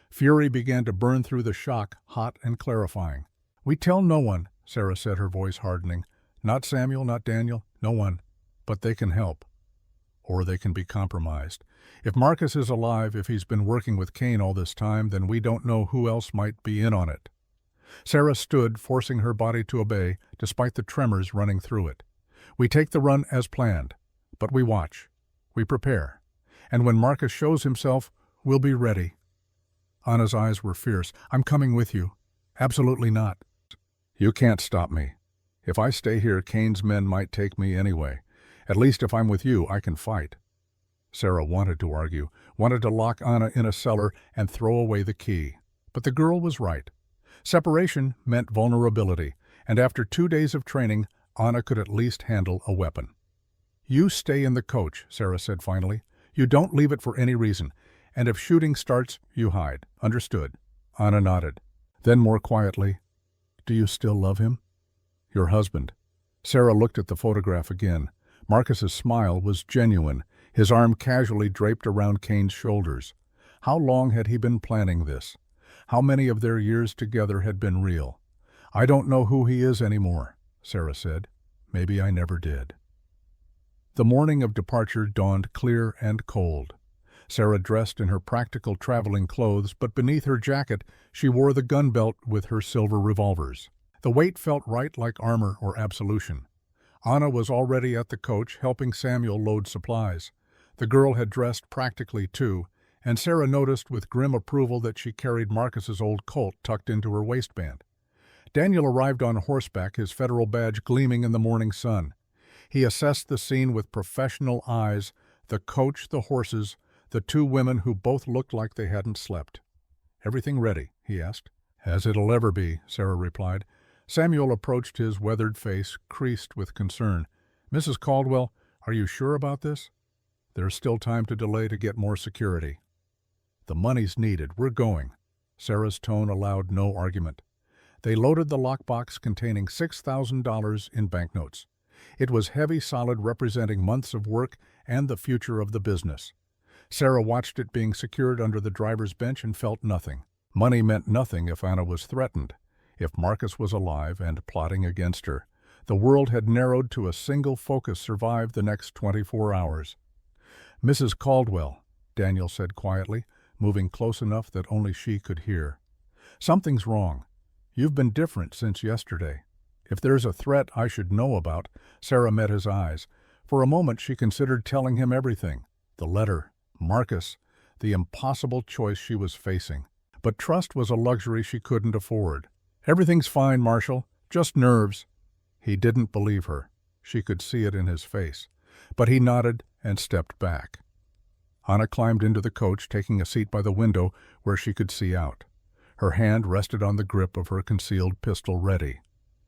Fury began to burn through the shock, hot and clarifying. "We tell no one," Sarah said, her voice hardening. "Not Samuel, not Daniel, no one. But they can help. Or they can be compromised. If Marcus is alive, if he's been working with Kane all this time, then we don't know who else might be in on it." Sarah stood, forcing her body to obey, despite the tremors running through it. "We take the run as planned. But we watch. We prepare. And when Marcus shows himself, we'll be ready." Anna's eyes were fierce. "I'm coming with you." "Absolutely not." "You can't stop me. If I stay here, Kane's men might take me anyway. At least if I'm with you, I can fight." Sarah wanted to argue, wanted to lock Anna in a cellar and throw away the key. But the girl was right. Separation meant vulnerability, and after 2 days of training, Anna could at least handle a weapon. "You stay in the coach," Sarah said finally. "You don't leave it for any reason. And if shooting starts, you hide. Understood?" Anna nodded. Then more quietly, "Do you still love him?" "Your husband." Sarah looked at the photograph again. Marcus's smile was genuine, his arm casually draped around Kane's shoulders. How long had he been planning this? How many of their years together had been real? "I don't know who he is anymore," Sarah said. "Maybe I never did." The morning of departure dawned clear and cold. Sarah dressed in her practical traveling clothes, but beneath her jacket she wore the gun belt with her silver revolvers. The weight felt right, like armor or absolution. Anna was already at the coach, helping Samuel load supplies. The girl had dressed practically too, and Sarah noticed with grim approval that she carried Marcus's old Colt tucked into her waistband. Daniel arrived on horseback, his federal badge gleaming in the morning sun. He assessed the scene with professional eyes, the coach, the horses, the 2 women who both looked like they hadn't slept. "Everything ready?" he asked. "As it'll ever be," Sarah replied. Samuel approached, his weathered face creased with concern. "Mrs. Caldwell, are you sure about this?" "There's still time to delay to get more security." "The money's needed. We're going." Sarah's tone allowed no argument. They loaded the lockbox containing $6,000 in banknotes. It was heavy, solid, representing months of work and the future of the business. Sarah watched it being secured under the driver's bench and felt nothing. Money meant nothing if Anna was threatened. If Marcus was alive and plotting against her, the world had narrowed to a single focus, survived the next 24 hours. "Mrs. Caldwell," Daniel said quietly, moving close enough that only she could hear. "Something's wrong. You've been different since yesterday." If there's a threat I should know about, Sarah met his eyes. For a moment she considered telling him everything. The letter, Marcus, the impossible choice she was facing. But trust was a luxury she couldn't afford. "Everything's fine, Marshal. Just nerves." He didn't believe her. She could see it in his face. But he nodded and stepped back. Anna climbed into the coach, taking a seat by the window where she could see out. Her hand rested on the grip of her concealed pistol, ready.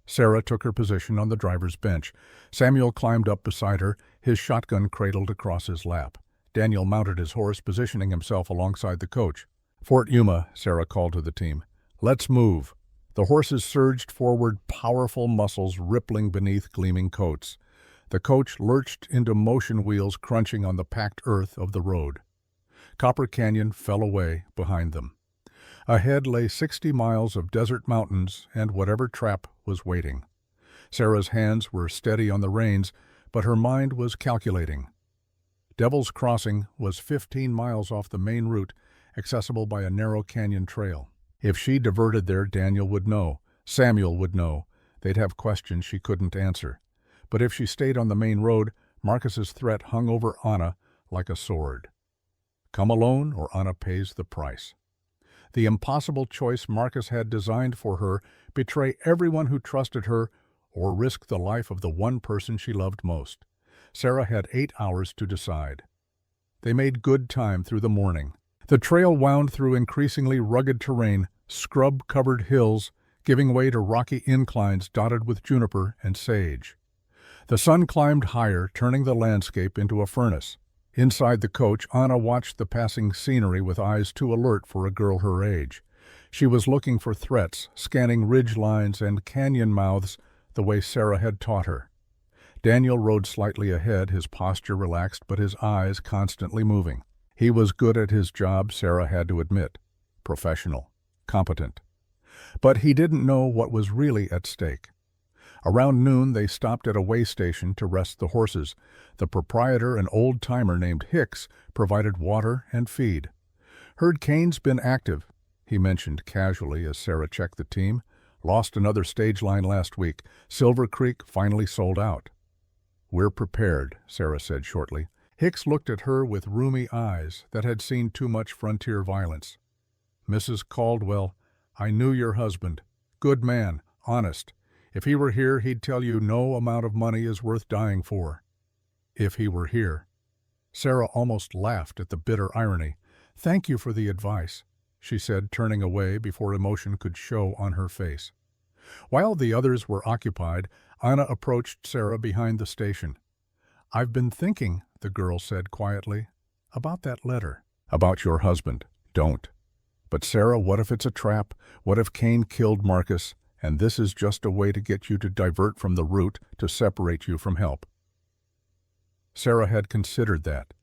Sarah took her position on the driver's bench. Samuel climbed up beside her, his shotgun cradled across his lap. Daniel mounted his horse, positioning himself alongside the coach. "Fort Yuma," Sarah called to the team. "Let's move." The horses surged forward, powerful muscles rippling beneath gleaming coats. The coach lurched into motion, wheels crunching on the packed earth of the road. Copper Canyon fell away behind them. Ahead lay 60 miles of desert mountains and whatever trap was waiting. Sarah's hands were steady on the reins, but her mind was calculating. Devil's Crossing was 15 miles off the main route, accessible by a narrow canyon trail. If she diverted there, Daniel would know. Samuel would know. They'd have questions she couldn't answer. But if she stayed on the main road, Marcus's threat hung over Anna like a sword. Come alone or Anna pays the price. The impossible choice Marcus had designed for her: betray everyone who trusted her or risk the life of the one person she loved most. Sarah had 8 hours to decide. They made good time through the morning. The trail wound through increasingly rugged terrain, scrub-covered hills, giving way to rocky inclines dotted with juniper and sage. The sun climbed higher, turning the landscape into a furnace. Inside the coach, Anna watched the passing scenery with eyes too alert for a girl her age. She was looking for threats, scanning ridge lines and canyon mouths the way Sarah had taught her. Daniel rode slightly ahead, his posture relaxed but his eyes constantly moving. He was good at his job, Sarah had to admit. Professional, competent. But he didn't know what was really at stake. Around noon, they stopped at a way station to rest the horses. The proprietor, an old-timer named Hicks, provided water and feed. "Heard Kane's been active," he mentioned casually as Sarah checked the team. "Lost another stage line last week. Silver Creek finally sold out." "We're prepared," Sarah said shortly. Hicks looked at her with rheumy eyes that had seen too much frontier violence. "Mrs. Caldwell, I knew your husband. Good man, honest. If he were here, he'd tell you no amount of money is worth dying for." If he were here. Sarah almost laughed at the bitter irony. "Thank you for the advice," she said, turning away before emotion could show on her face. While the others were occupied, Anna approached Sarah behind the station. "I've been thinking," the girl said quietly, "about that letter." "About your husband. Don't." "But Sarah, what if it's a trap? What if Kane killed Marcus, and this is just a way to get you to divert from the route, to separate you from help?" Sarah had considered that,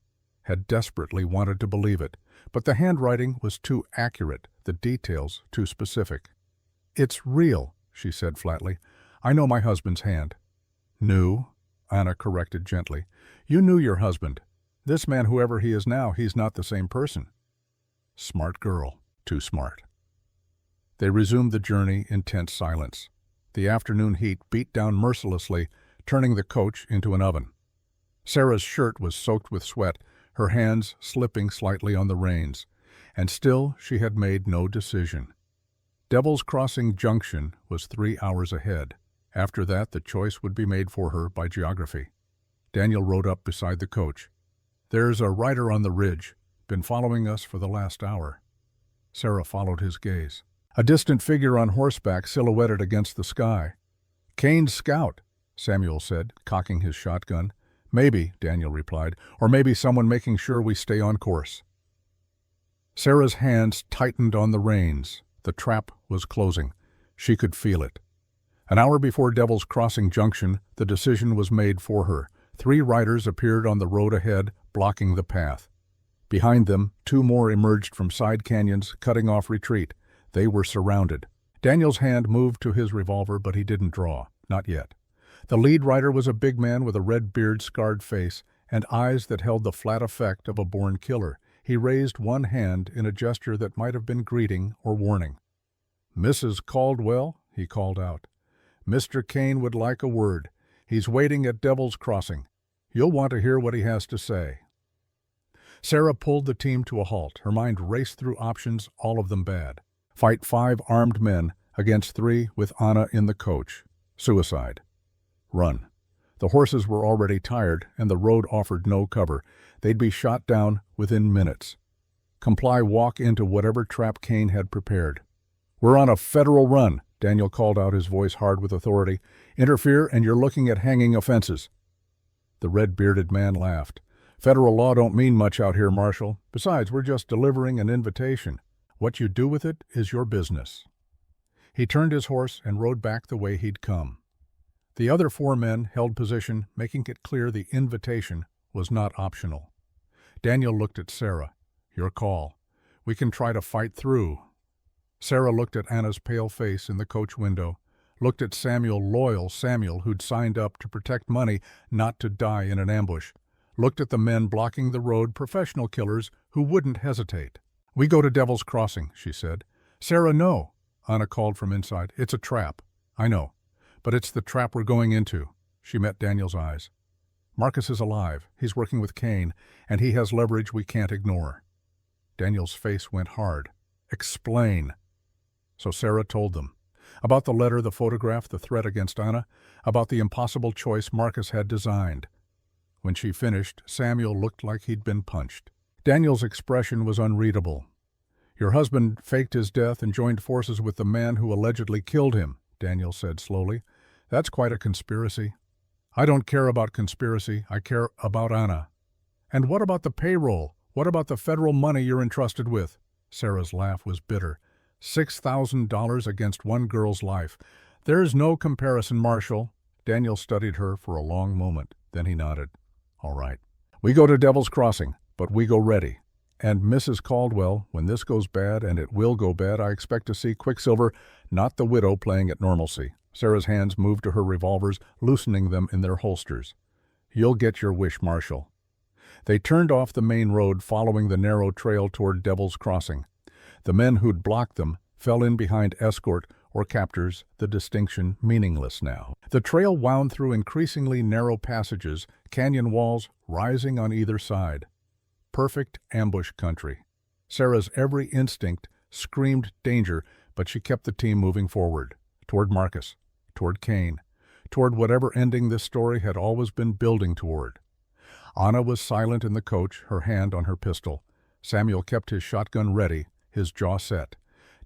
had desperately wanted to believe it, but the handwriting was too accurate, the details too specific. "It's real," she said flatly. "I know my husband's hand." "Knew," Anna corrected gently. "You knew your husband. This man, whoever he is now, he's not the same person." Smart girl. Too smart. They resumed the journey in tense silence. The afternoon heat beat down mercilessly, turning the coach into an oven. Sarah's shirt was soaked with sweat, her hands slipping slightly on the reins, and still she had made no decision. Devil's Crossing Junction was 3 hours ahead. After that, the choice would be made for her by geography. Daniel rode up beside the coach. "There's a rider on the ridge, been following us for the last hour." Sarah followed his gaze. A distant figure on horseback silhouetted against the sky. "Kane's scout," Samuel said, cocking his shotgun. "Maybe," Daniel replied, "or maybe someone making sure we stay on course." Sarah's hands tightened on the reins. The trap was closing. She could feel it. An hour before Devil's Crossing Junction, the decision was made for her. 3 riders appeared on the road ahead, blocking the path. Behind them, 2 more emerged from side canyons, cutting off retreat. They were surrounded. Daniel's hand moved to his revolver, but he didn't draw. Not yet. The lead rider was a big man with a red beard, scarred face, and eyes that held the flat effect of a born killer. He raised one hand in a gesture that might have been greeting or warning. "Mrs. Caldwell," he called out. Mr. Kane would like a word. He's waiting at Devil's Crossing. You'll want to hear what he has to say." Sarah pulled the team to a halt. Her mind raced through options, all of them bad. Fight 5 armed men against 3 with Anna in the coach. Suicide. Run. The horses were already tired, and the road offered no cover. They'd be shot down within minutes. Comply, walk into whatever trap Kane had prepared. "We're on a federal run," Daniel called out, his voice hard with authority. "Interfere and you're looking at hanging offenses." The red-bearded man laughed. "Federal law don't mean much out here, Marshal. Besides, we're just delivering an invitation. What you do with it is your business." He turned his horse and rode back the way he'd come. The other 4 men held position, making it clear the invitation was not optional. Daniel looked at Sarah. "Your call. We can try to fight through." Sarah looked at Anna's pale face in the coach window, looked at Samuel, loyal Samuel, who'd signed up to protect money, not to die in an ambush, looked at the men blocking the road, professional killers who wouldn't hesitate. "We go to Devil's Crossing," she said. "Sarah, no," Anna called from inside. "It's a trap." "I know, but it's the trap we're going into." She met Daniel's eyes. "Marcus is alive. He's working with Kane, and he has leverage we can't ignore." Daniel's face went hard. "Explain." So Sarah told them. About the letter, the photograph, the threat against Anna, about the impossible choice Marcus had designed. When she finished, Samuel looked like he'd been punched. Daniel's expression was unreadable. "Your husband faked his death and joined forces with the man who allegedly killed him," Daniel said slowly. "That's quite a conspiracy." "I don't care about conspiracy. I care about Anna." "And what about the payroll? What about the federal money you're entrusted with?" Sarah's laugh was bitter. $6,000 against one girl's life. "There's no comparison, Marshal." Daniel studied her for a long moment. Then he nodded. "All right. We go to Devil's Crossing, but we go ready. And Mrs. Caldwell, when this goes bad, and it will go bad, I expect to see Quicksilver, not the widow playing at normalcy." Sarah's hands moved to her revolvers, loosening them in their holsters. "You'll get your wish, Marshal." They turned off the main road, following the narrow trail toward Devil's Crossing. The men who'd blocked them fell in behind escort or captors, the distinction meaningless now. The trail wound through increasingly narrow passages, canyon walls rising on either side. Perfect ambush country. Sarah's every instinct screamed danger, but she kept the team moving forward, toward Marcus, toward Kane, toward whatever ending this story had always been building toward. Anna was silent in the coach, her hand on her pistol. Samuel kept his shotgun ready, his jaw set.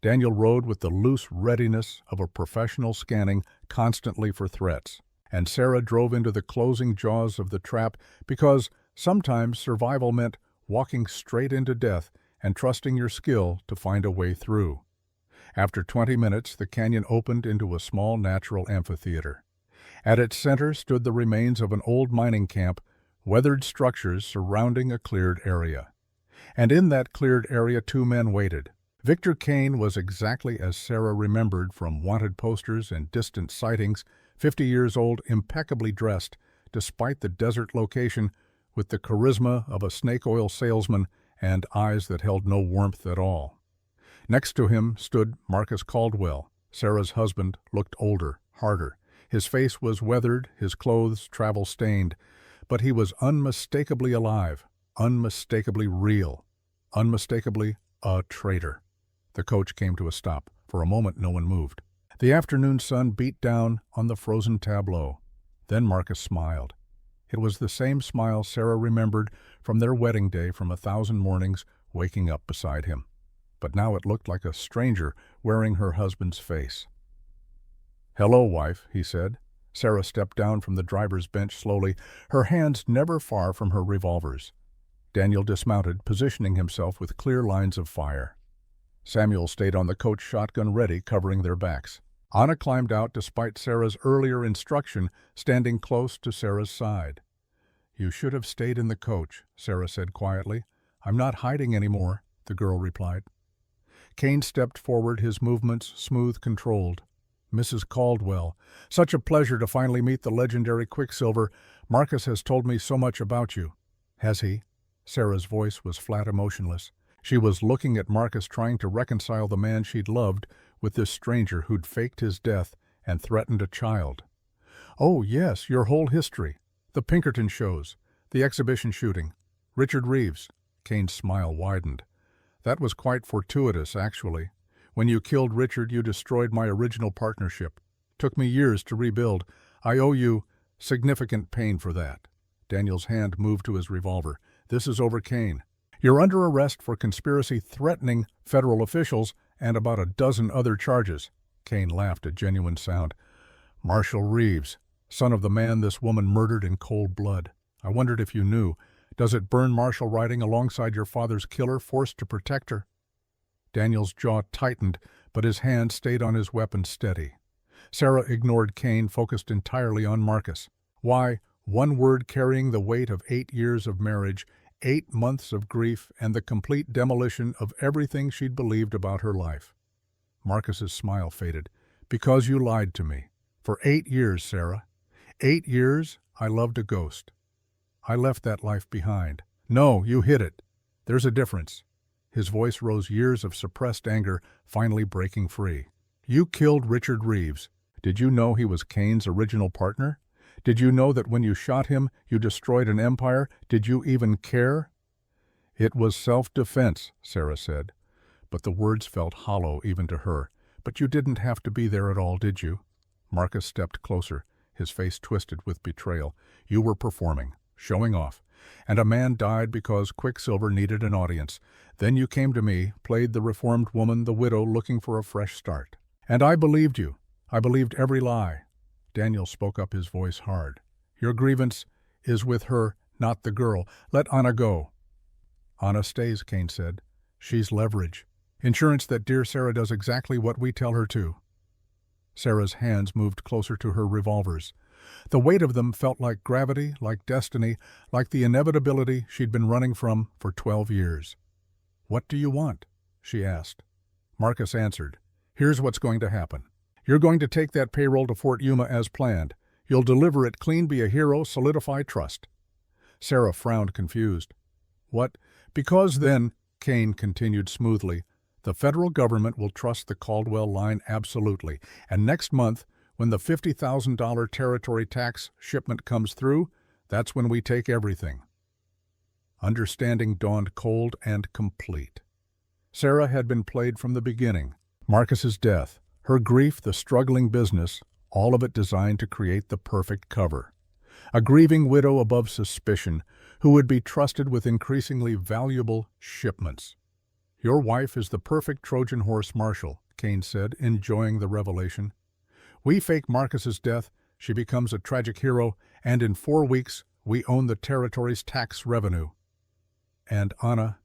Daniel rode with the loose readiness of a professional, scanning constantly for threats. And Sarah drove into the closing jaws of the trap because sometimes survival meant walking straight into death and trusting your skill to find a way through. After 20 minutes, the canyon opened into a small natural amphitheater. At its center stood the remains of an old mining camp, weathered structures surrounding a cleared area. And in that cleared area 2 men waited. Victor Kane was exactly as Sarah remembered from wanted posters and distant sightings, 50 years old, impeccably dressed, despite the desert location, with the charisma of a snake oil salesman and eyes that held no warmth at all. Next to him stood Marcus Caldwell. Sarah's husband looked older, harder. His face was weathered, his clothes travel-stained, but he was unmistakably alive, unmistakably real, unmistakably a traitor. The coach came to a stop. For a moment no one moved. The afternoon sun beat down on the frozen tableau. Then Marcus smiled. It was the same smile Sarah remembered from their wedding day, from 1,000 mornings waking up beside him. But now it looked like a stranger wearing her husband's face. "Hello, wife," he said. Sarah stepped down from the driver's bench slowly, her hands never far from her revolvers. Daniel dismounted, positioning himself with clear lines of fire. Samuel stayed on the coach, shotgun ready, covering their backs. Anna climbed out despite Sarah's earlier instruction, standing close to Sarah's side. "You should have stayed in the coach," Sarah said quietly. "I'm not hiding anymore," the girl replied. Kane stepped forward, his movements smooth, controlled. "Mrs. Caldwell, such a pleasure to finally meet the legendary Quicksilver. Marcus has told me so much about you." "Has he?" Sarah's voice was flat, emotionless. She was looking at Marcus, trying to reconcile the man she'd loved with this stranger who'd faked his death and threatened a child. Oh, yes, your whole history. The Pinkerton shows, the exhibition shooting, Richard Reeves. Kane's smile widened. That was quite fortuitous, actually. When you killed Richard, you destroyed my original partnership. Took me years to rebuild. I owe you significant pain for that. Daniel's hand moved to his revolver. This is over, Kane. You're under arrest for conspiracy threatening federal officials and about a dozen other charges. Kane laughed, a genuine sound. Marshall Reeves, son of the man this woman murdered in cold blood. I wondered if you knew. Does it burn Marshall riding alongside your father's killer, forced to protect her? Daniel's jaw tightened, but his hand stayed on his weapon steady. Sarah ignored Kane, focused entirely on Marcus. Why, one word carrying the weight of 8 years of marriage, 8 months of grief, and the complete demolition of everything she'd believed about her life. Marcus's smile faded. Because you lied to me. For 8 years, Sarah. 8 years, I loved a ghost. I left that life behind. No, you hid it. There's a difference. His voice rose, years of suppressed anger finally breaking free. You killed Richard Reeves. Did you know he was Kane's original partner? Did you know that when you shot him, you destroyed an empire? Did you even care? It was self-defense, Sarah said. But the words felt hollow even to her. But you didn't have to be there at all, did you? Marcus stepped closer, his face twisted with betrayal. You were performing, showing off. And a man died because Quicksilver needed an audience. Then you came to me, played the reformed woman, the widow looking for a fresh start. And I believed you. I believed every lie. Daniel spoke up, his voice hard. Your grievance is with her, not the girl. Let Anna go. Anna stays, Kane said. She's leverage. Insurance that dear Sarah does exactly what we tell her to. Sarah's hands moved closer to her revolvers. The weight of them felt like gravity, like destiny, like the inevitability she'd been running from for 12 years. What do you want? She asked. Marcus answered. Here's what's going to happen. You're going to take that payroll to Fort Yuma as planned. You'll deliver it clean, be a hero, solidify trust. Sarah frowned, confused. What? Because then, Kane continued smoothly, the federal government will trust the Caldwell line absolutely. And next month, when the $50,000 territory tax shipment comes through, that's when we take everything. Understanding dawned cold and complete. Sarah had been played from the beginning. Marcus's death, her grief, the struggling business, all of it designed to create the perfect cover. A grieving widow above suspicion who would be trusted with increasingly valuable shipments. Your wife is the perfect Trojan horse, Marshall, Kane said, enjoying the revelation. We fake Marcus's death, she becomes a tragic hero, and in 4 weeks we own the territory's tax revenue. And Anna,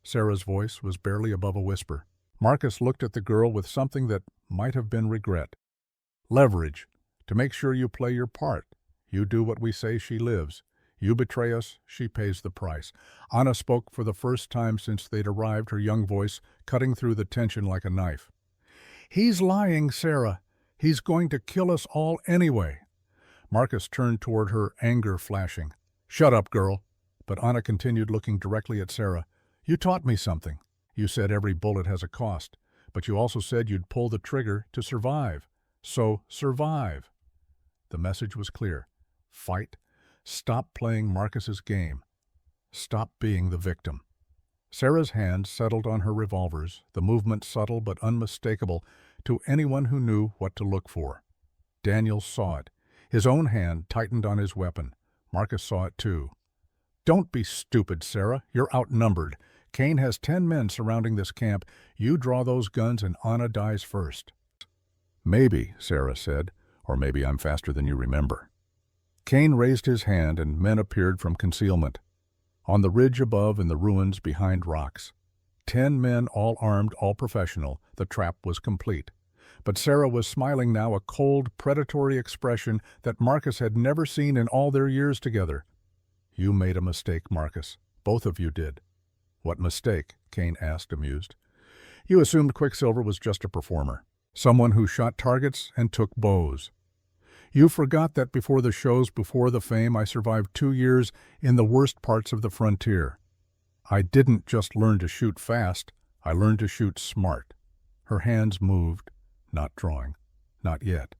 Sarah's voice was barely above a whisper. Marcus looked at the girl with something that might have been regret. Leverage, to make sure you play your part. You do what we say, she lives. You betray us, she pays the price. Anna spoke for the first time since they'd arrived, her young voice cutting through the tension like a knife. He's lying, Sarah. He's going to kill us all anyway. Marcus turned toward her, anger flashing. Shut up, girl. But Anna continued, looking directly at Sarah. You taught me something. You said every bullet has a cost, but you also said you'd pull the trigger to survive. So survive. The message was clear. Fight. Stop playing Marcus's game. Stop being the victim. Sarah's hand settled on her revolvers, the movement subtle but unmistakable to anyone who knew what to look for. Daniel saw it. His own hand tightened on his weapon. Marcus saw it too. Don't be stupid, Sarah. You're outnumbered. Kane has 10 men surrounding this camp. You draw those guns and Anna dies first. Maybe, Sarah said, or maybe I'm faster than you remember. Kane raised his hand and men appeared from concealment. On the ridge above, in the ruins behind rocks. 10 men, all armed, all professional. The trap was complete. But Sarah was smiling now, a cold, predatory expression that Marcus had never seen in all their years together. You made a mistake, Marcus. Both of you did. What mistake? Kane asked, amused. You assumed Quicksilver was just a performer. Someone who shot targets and took bows. You forgot that before the shows, before the fame, I survived 2 years in the worst parts of the frontier. I didn't just learn to shoot fast, I learned to shoot smart. Her hands moved, not drawing, not yet.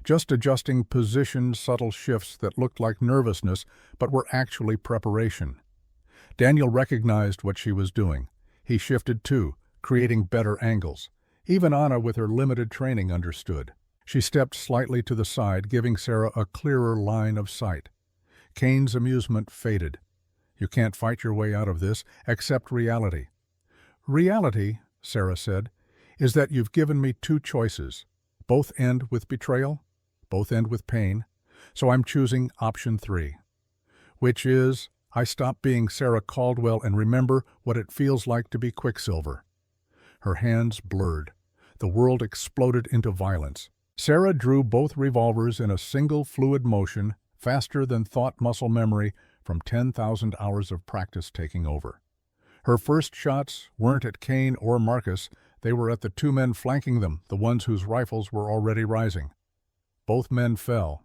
just adjusting position, subtle shifts that looked like nervousness but were actually preparation. Daniel recognized what she was doing. He shifted too, creating better angles. Even Anna, with her limited training, understood. She stepped slightly to the side, giving Sarah a clearer line of sight. Kane's amusement faded. "You can't fight your way out of this, accept reality." "Reality," Sarah said, "is that you've given me two choices. Both end with betrayal, both end with pain, so I'm choosing option 3. Which is, I stop being Sarah Caldwell and remember what it feels like to be Quicksilver." Her hands blurred. The world exploded into violence. Sarah drew both revolvers in a single fluid motion, faster than thought muscle memory from 10,000 hours of practice taking over. Her first shots weren't at Kane or Marcus, they were at the two men flanking them, the ones whose rifles were already rising. Both men fell.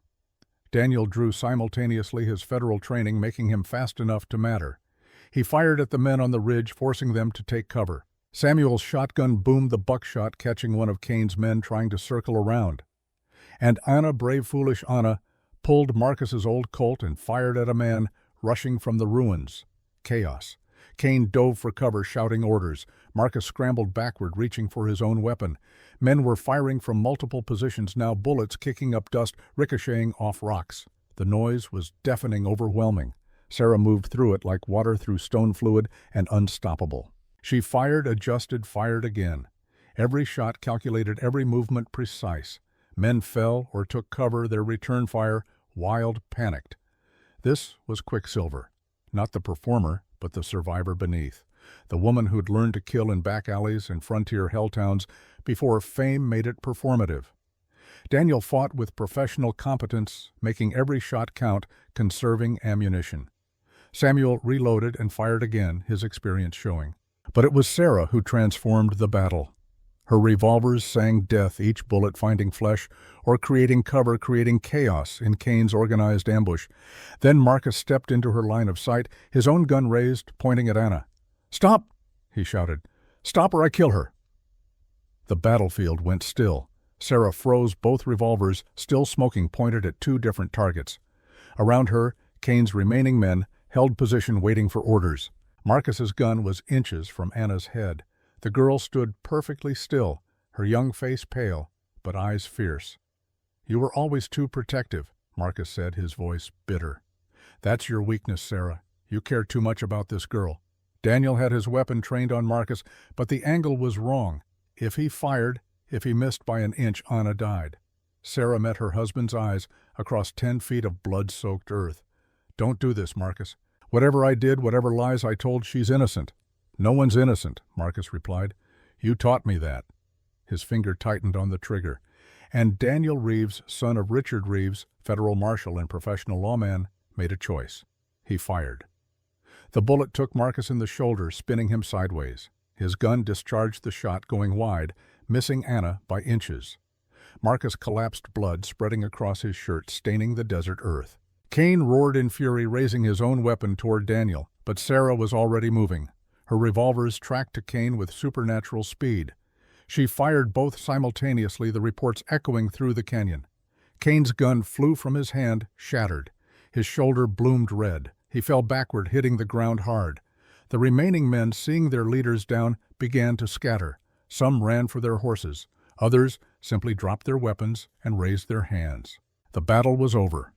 Daniel drew simultaneously, his federal training making him fast enough to matter. He fired at the men on the ridge, forcing them to take cover. Samuel's shotgun boomed the buckshot, catching one of Kane's men trying to circle around. And Anna, brave foolish Anna, pulled Marcus's old Colt and fired at a man rushing from the ruins. Chaos. Kane dove for cover, shouting orders. Marcus scrambled backward, reaching for his own weapon. Men were firing from multiple positions now, bullets kicking up dust, ricocheting off rocks. The noise was deafening, overwhelming. Sarah moved through it like water through stone fluid, and unstoppable. She fired, adjusted, fired again. Every shot calculated, every movement precise. Men fell or took cover, their return fire wild, panicked. This was Quicksilver. Not the performer, but the survivor beneath. The woman who'd learned to kill in back alleys and frontier helltowns before fame made it performative. Daniel fought with professional competence, making every shot count, conserving ammunition. Samuel reloaded and fired again, his experience showing. But it was Sarah who transformed the battle. Her revolvers sang death, each bullet finding flesh or creating cover, creating chaos in Kane's organized ambush. Then Marcus stepped into her line of sight, his own gun raised, pointing at Anna. "Stop!" he shouted. "Stop or I kill her!" The battlefield went still. Sarah froze, both revolvers, still smoking, pointed at two different targets. Around her, Kane's remaining men held position, waiting for orders. Marcus's gun was inches from Anna's head. The girl stood perfectly still, her young face pale, but eyes fierce. "You were always too protective," Marcus said, his voice bitter. "That's your weakness, Sarah. You care too much about this girl." Daniel had his weapon trained on Marcus, but the angle was wrong. If he fired, if he missed by an inch, Anna died. Sarah met her husband's eyes across 10 feet of blood-soaked earth. "Don't do this, Marcus. Whatever I did, whatever lies I told, she's innocent." "No one's innocent," Marcus replied. "You taught me that." His finger tightened on the trigger. And Daniel Reeves, son of Richard Reeves, federal marshal and professional lawman, made a choice. He fired. The bullet took Marcus in the shoulder, spinning him sideways. His gun discharged the shot, going wide, missing Anna by inches. Marcus collapsed, blood spreading across his shirt, staining the desert earth. Kane roared in fury, raising his own weapon toward Daniel, but Sarah was already moving. Her revolvers tracked to Kane with supernatural speed. She fired both simultaneously, the reports echoing through the canyon. Kane's gun flew from his hand, shattered. His shoulder bloomed red. He fell backward, hitting the ground hard. The remaining men, seeing their leaders down, began to scatter. Some ran for their horses. Others simply dropped their weapons and raised their hands. The battle was over.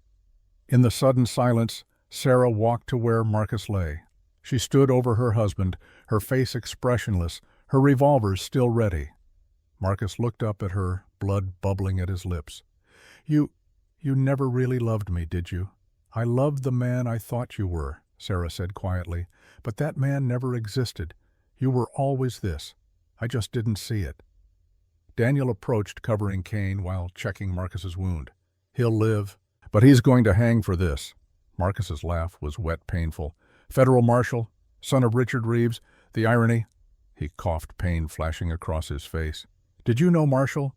In the sudden silence, Sarah walked to where Marcus lay. She stood over her husband, her face expressionless, her revolvers still ready. Marcus looked up at her, blood bubbling at his lips. You never really loved me, did you?" "I loved the man I thought you were," Sarah said quietly, "but that man never existed. You were always this. I just didn't see it." Daniel approached, covering Kane while checking Marcus's wound. "He'll live, but he's going to hang for this." Marcus's laugh was wet, painful. "Federal marshal, son of Richard Reeves, the irony." He coughed, pain flashing across his face. "Did you know Marshall?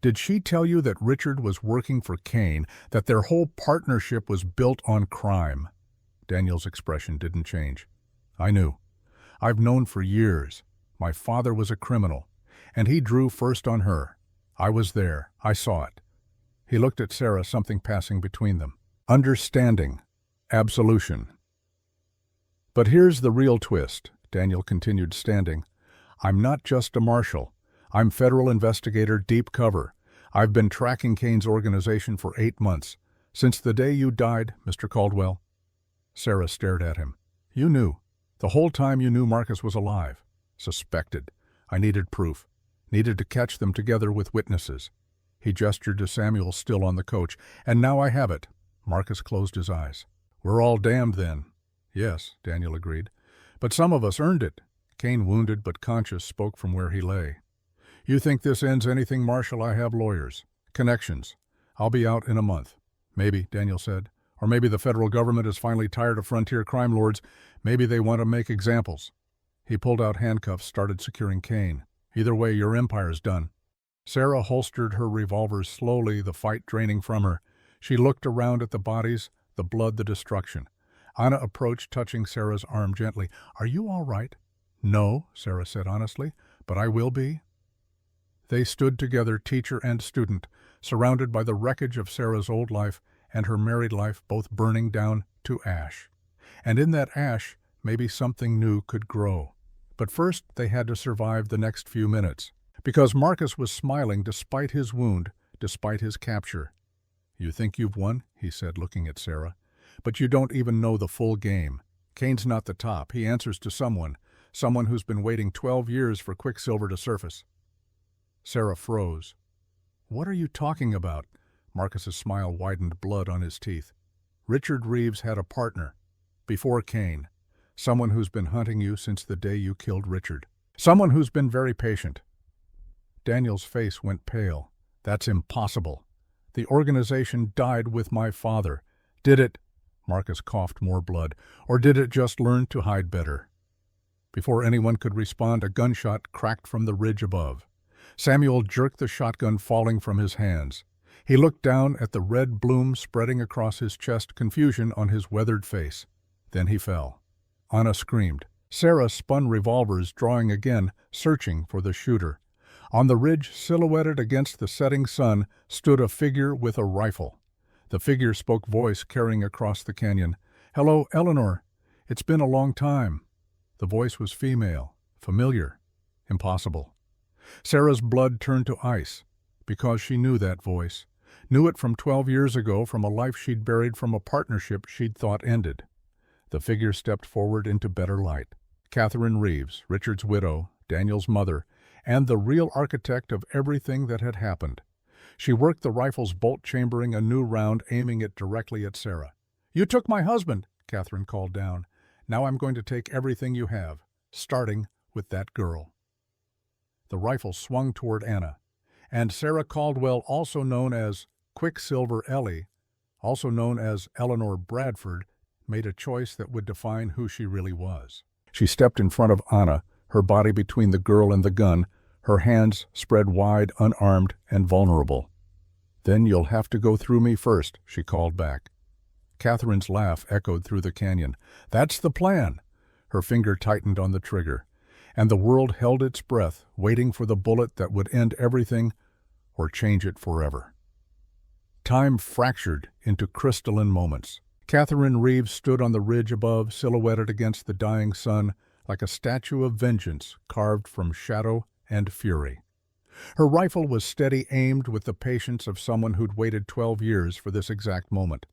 Did she tell you that Richard was working for Kane, that their whole partnership was built on crime?" Daniel's expression didn't change. "I knew. I've known for years. My father was a criminal, and he drew first on her. I was there. I saw it." He looked at Sarah, something passing between them. Understanding. Absolution. But here's the real twist, Daniel continued, standing. I'm not just a marshal. I'm federal investigator, deep cover. I've been tracking Kane's organization for 8 months. Since the day you died, Mr. Caldwell. Sarah stared at him. You knew. The whole time you knew Marcus was alive. Suspected. I needed proof. Needed to catch them together with witnesses. He gestured to Samuel, still on the coach. And now I have it. Marcus closed his eyes. We're all damned then. Yes, Daniel agreed. But some of us earned it. Kane, wounded but conscious, spoke from where he lay. You think this ends anything, Marshal? I have lawyers. Connections. I'll be out in a month. Maybe, Daniel said. Or maybe the federal government is finally tired of frontier crime lords. Maybe they want to make examples. He pulled out handcuffs, started securing Kane. Either way, your empire's done. Sarah holstered her revolver slowly, the fight draining from her. She looked around at the bodies, the blood, the destruction. Anna approached, touching Sarah's arm gently. Are you all right? No, Sarah said honestly, but I will be. They stood together, teacher and student, surrounded by the wreckage of Sarah's old life and her married life, both burning down to ash. And in that ash, maybe something new could grow. But first, they had to survive the next few minutes, because Marcus was smiling despite his wound, despite his capture. You think you've won, he said, looking at Sarah, but you don't even know the full game. Kane's not the top. He answers to someone who's been waiting 12 years for Quicksilver to surface. Sarah froze. What are you talking about? Marcus's smile widened, blood on his teeth. Richard Reeves had a partner. Before Kane. Someone who's been hunting you since the day you killed Richard. Someone who's been very patient. Daniel's face went pale. That's impossible. The organization died with my father. Did it, Marcus coughed more blood, or did it just learn to hide better? Before anyone could respond, a gunshot cracked from the ridge above. Samuel jerked the shotgun, falling from his hands. He looked down at the red bloom spreading across his chest, confusion on his weathered face. Then he fell. Anna screamed. Sarah spun revolvers, drawing again, searching for the shooter. On the ridge, silhouetted against the setting sun, stood a figure with a rifle. The figure spoke, voice carrying across the canyon. Hello, Eleanor. It's been a long time. The voice was female, familiar, impossible. Sarah's blood turned to ice, because she knew that voice. Knew it from 12 years ago, from a life she'd buried, from a partnership she'd thought ended. The figure stepped forward into better light. Catherine Reeves, Richard's widow, Daniel's mother, and the real architect of everything that had happened. She worked the rifle's bolt, chambering a new round, aiming it directly at Sarah. You took my husband, Catherine called down. Now I'm going to take everything you have, starting with that girl. The rifle swung toward Anna, and Sarah Caldwell, also known as Quicksilver Ellie, also known as Eleanor Bradford, made a choice that would define who she really was. She stepped in front of Anna, her body between the girl and the gun, her hands spread wide, unarmed and vulnerable. Then you'll have to go through me first, she called back. Catherine's laugh echoed through the canyon. That's the plan. Her finger tightened on the trigger, and the world held its breath, waiting for the bullet that would end everything or change it forever. Time fractured into crystalline moments. Catherine Reeves stood on the ridge above, silhouetted against the dying sun, like a statue of vengeance carved from shadow and fury. Her rifle was steady, aimed with the patience of someone who'd waited 12 years for this exact moment.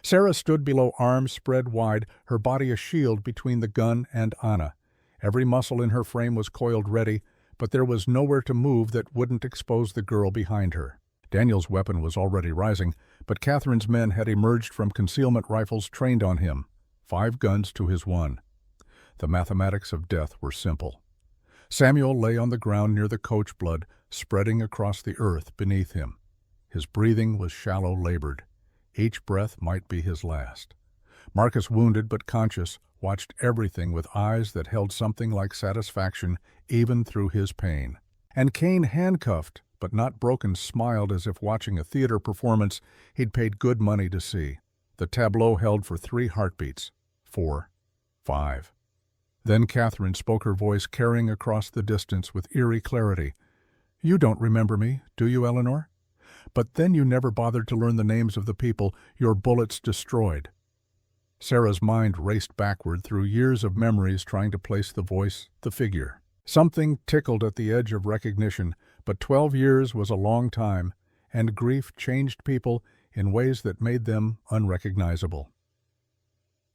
Sarah stood below, arms spread wide, her body a shield between the gun and Anna. Every muscle in her frame was coiled ready, but there was nowhere to move that wouldn't expose the girl behind her. Daniel's weapon was already rising, but Catherine's men had emerged from concealment rifles trained on him, 5 guns to his 1. The mathematics of death were simple. Samuel lay on the ground near the coach, blood spreading across the earth beneath him. His breathing was shallow, labored. Each breath might be his last. Marcus, wounded but conscious, watched everything with eyes that held something like satisfaction even through his pain. And Kane, handcuffed but not broken, smiled as if watching a theater performance he'd paid good money to see. The tableau held for 3 heartbeats, 4, 5. Then Catherine spoke, her voice carrying across the distance with eerie clarity. You don't remember me, do you, Eleanor? But then you never bothered to learn the names of the people your bullets destroyed." Sarah's mind raced backward through years of memories trying to place the voice, the figure. Something tickled at the edge of recognition, but 12 years was a long time, and grief changed people in ways that made them unrecognizable.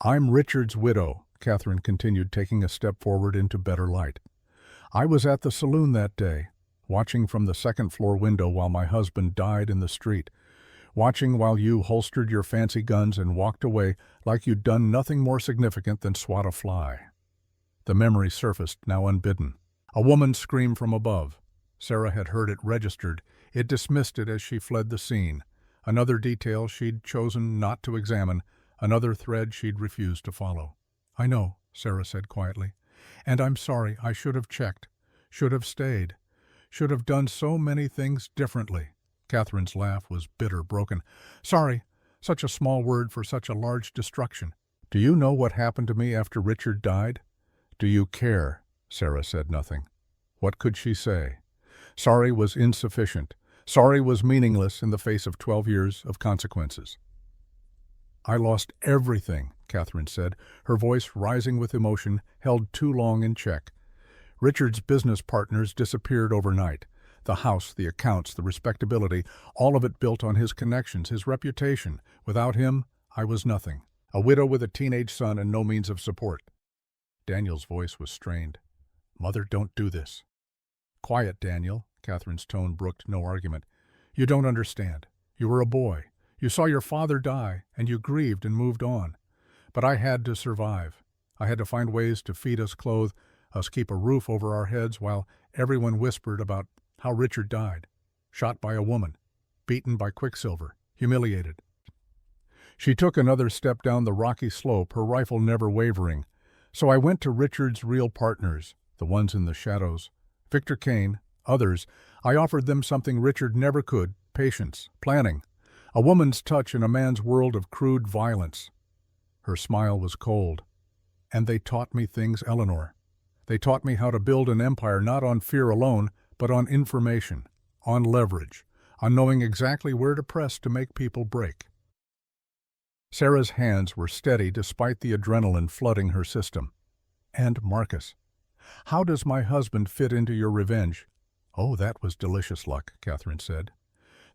"I'm Richard's widow," Catherine continued, taking a step forward into better light. "I was at the saloon that day, watching from the second-floor window while my husband died in the street, watching while you holstered your fancy guns and walked away like you'd done nothing more significant than swat a fly." The memory surfaced, now unbidden. A woman's scream from above. Sarah had heard it registered. It dismissed it as she fled the scene. Another detail she'd chosen not to examine, another thread she'd refused to follow. "I know," Sarah said quietly. "And I'm sorry. I should have checked. Should have stayed. Should have done so many things differently." Catherine's laugh was bitter, broken. "Sorry. Such a small word for such a large destruction. Do you know what happened to me after Richard died?" "Do you care?" Sarah said nothing. What could she say? Sorry was insufficient. Sorry was meaningless in the face of 12 years of consequences. "I lost everything," Catherine said, her voice rising with emotion, held too long in check. "Richard's business partners disappeared overnight. The house, the accounts, the respectability, all of it built on his connections, his reputation. Without him, I was nothing. A widow with a teenage son and no means of support." Daniel's voice was strained. "Mother, don't do this." "Quiet, Daniel." Catherine's tone brooked no argument. "You don't understand. You were a boy. You saw your father die, and you grieved and moved on. But I had to survive. I had to find ways to feed us, clothe us, keep a roof over our heads while everyone whispered about how Richard died. Shot by a woman. Beaten by Quicksilver. Humiliated." She took another step down the rocky slope, her rifle never wavering. "So I went to Richard's real partners, the ones in the shadows. Victor Kane, others. I offered them something Richard never could, patience, planning. A woman's touch in a man's world of crude violence." Her smile was cold. "And they taught me things, Eleanor. They taught me how to build an empire not on fear alone, but on information, on leverage, on knowing exactly where to press to make people break." Sarah's hands were steady despite the adrenaline flooding her system. "And Marcus. How does my husband fit into your revenge?" "Oh, that was delicious luck," Catherine said.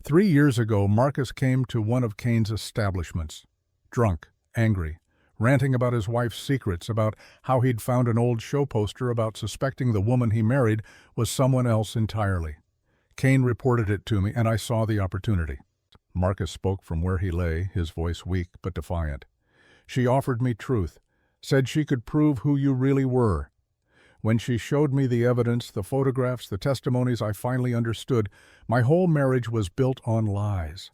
3 years ago, Marcus came to one of Kane's establishments. Drunk, angry, ranting about his wife's secrets, about how he'd found an old show poster about suspecting the woman he married was someone else entirely. Kane reported it to me, and I saw the opportunity. Marcus spoke from where he lay, his voice weak but defiant. "She offered me truth, said she could prove who you really were. When she showed me the evidence, the photographs, the testimonies, I finally understood. My whole marriage was built on lies."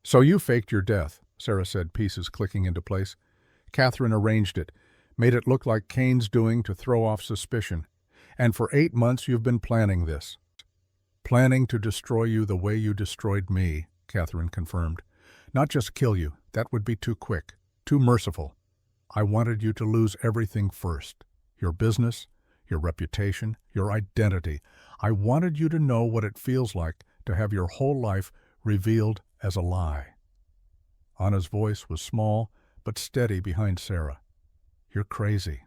"So you faked your death," Sarah said, pieces clicking into place. Catherine arranged it, made it look like Kane's doing to throw off suspicion. "And for 8 months you've been planning this." "Planning to destroy you the way you destroyed me," Catherine confirmed. "Not just kill you, that would be too quick, too merciful. I wanted you to lose everything first. Your business, your reputation, your identity. I wanted you to know what it feels like to have your whole life revealed as a lie." Anna's voice was small but steady behind Sarah. "You're crazy."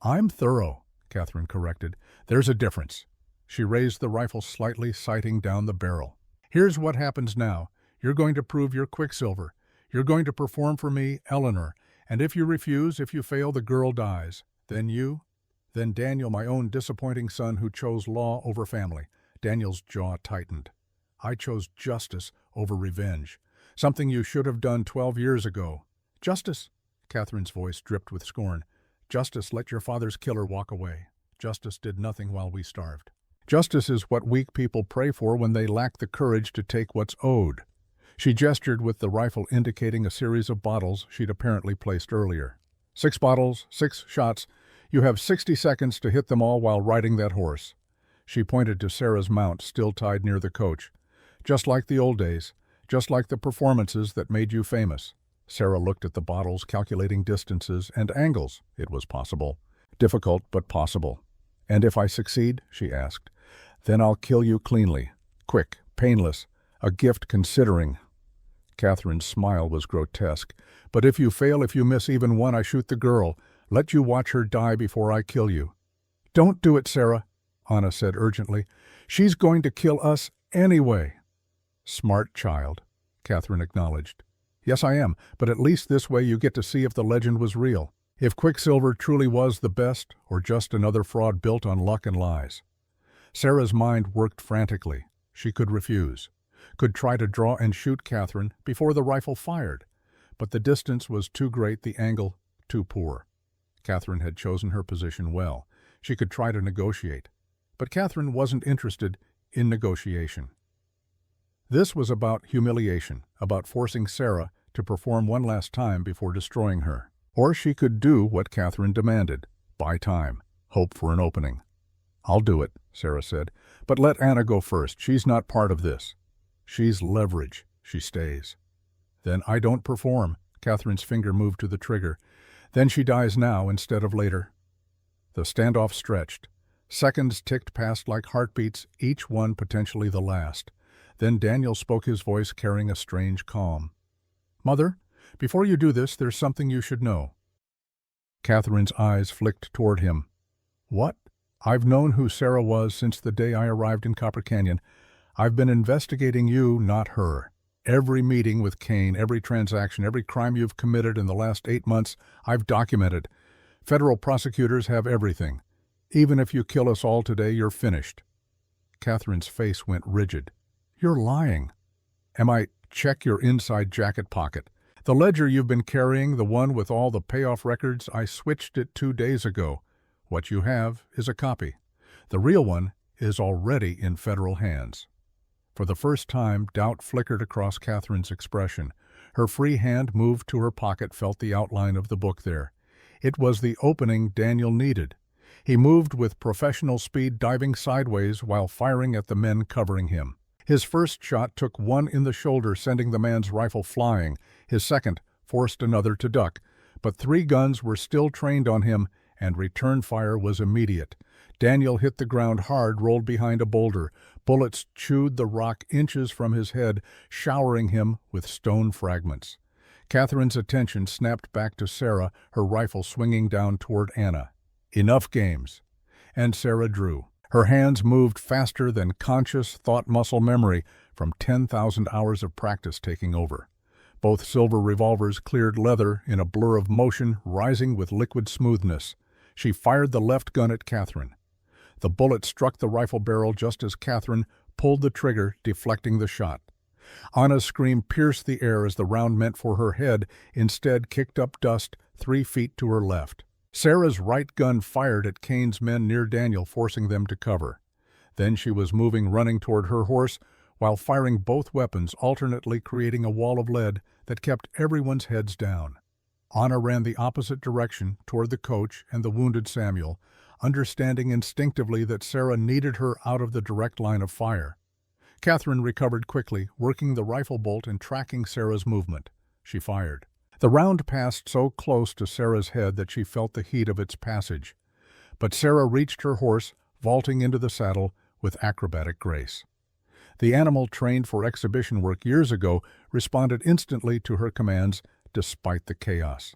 "I'm thorough," Catherine corrected. "There's a difference." She raised the rifle slightly, sighting down the barrel. "Here's what happens now. You're going to prove you're Quicksilver. You're going to perform for me, Eleanor. And if you refuse, if you fail, the girl dies. Then Daniel, my own disappointing son who chose law over family." Daniel's jaw tightened. "I chose justice over revenge. Something you should have done 12 years ago." "Justice?" Catherine's voice dripped with scorn. "Justice let your father's killer walk away. Justice did nothing while we starved. Justice is what weak people pray for when they lack the courage to take what's owed." She gestured with the rifle indicating a series of bottles she'd apparently placed earlier. 6 bottles, 6 shots. You have 60 seconds to hit them all while riding that horse." She pointed to Sarah's mount still tied near the coach. "Just like the old days. Just like the performances that made you famous." Sarah looked at the bottles, calculating distances and angles. It was possible. Difficult, but possible. "And if I succeed?" she asked. "Then I'll kill you cleanly. Quick, painless. A gift considering. Catherine's smile was grotesque. But if you fail, if you miss even one, I shoot the girl. Let you watch her die before I kill you. Don't do it, Sarah, Anna said urgently. She's going to kill us anyway. Smart child, Catherine acknowledged. Yes, I am, but at least this way you get to see if the legend was real. If Quicksilver truly was the best, or just another fraud built on luck and lies. Sarah's mind worked frantically. She could refuse. Could try to draw and shoot Catherine before the rifle fired. But the distance was too great, the angle too poor. Catherine had chosen her position well. She could try to negotiate. But Catherine wasn't interested in negotiation. This was about humiliation, about forcing Sarah to perform one last time before destroying her. Or she could do what Catherine demanded, buy time, hope for an opening. I'll do it, Sarah said, but let Anna go first. She's not part of this. She's leverage. She stays. Then I don't perform. Catherine's finger moved to the trigger. Then she dies now instead of later. The standoff stretched. Seconds ticked past like heartbeats, each one potentially the last. Then Daniel spoke, his voice carrying a strange calm. Mother, before you do this, there's something you should know. Catherine's eyes flicked toward him. What? I've known who Sarah was since the day I arrived in Copper Canyon. I've been investigating you, not her. Every meeting with Kane, every transaction, every crime you've committed in the last 8 months, I've documented. Federal prosecutors have everything. Even if you kill us all today, you're finished. Catherine's face went rigid. You're lying. Check your inside jacket pocket. The ledger you've been carrying, the one with all the payoff records, I switched it 2 days ago. What you have is a copy. The real one is already in federal hands. For the first time, doubt flickered across Catherine's expression. Her free hand moved to her pocket, felt the outline of the book there. It was the opening Daniel needed. He moved with professional speed, diving sideways while firing at the men covering him. His first shot took one in the shoulder, sending the man's rifle flying. His second forced another to duck. But 3 guns were still trained on him, and return fire was immediate. Daniel hit the ground hard, rolled behind a boulder. Bullets chewed the rock inches from his head, showering him with stone fragments. Catherine's attention snapped back to Sarah, her rifle swinging down toward Anna. Enough games. And Sarah drew. Her hands moved faster than conscious thought muscle memory from 10,000 hours of practice taking over. Both silver revolvers cleared leather in a blur of motion, rising with liquid smoothness. She fired the left gun at Catherine. The bullet struck the rifle barrel just as Catherine pulled the trigger, deflecting the shot. Anna's scream pierced the air as the round meant for her head instead kicked up dust 3 feet to her left. Sarah's right gun fired at Kane's men near Daniel, forcing them to cover. Then she was moving, running toward her horse, while firing both weapons, alternately creating a wall of lead that kept everyone's heads down. Anna ran the opposite direction, toward the coach and the wounded Samuel, understanding instinctively that Sarah needed her out of the direct line of fire. Catherine recovered quickly, working the rifle bolt and tracking Sarah's movement. She fired. The round passed so close to Sarah's head that she felt the heat of its passage. But Sarah reached her horse, vaulting into the saddle with acrobatic grace. The animal, trained for exhibition work years ago, responded instantly to her commands, despite the chaos.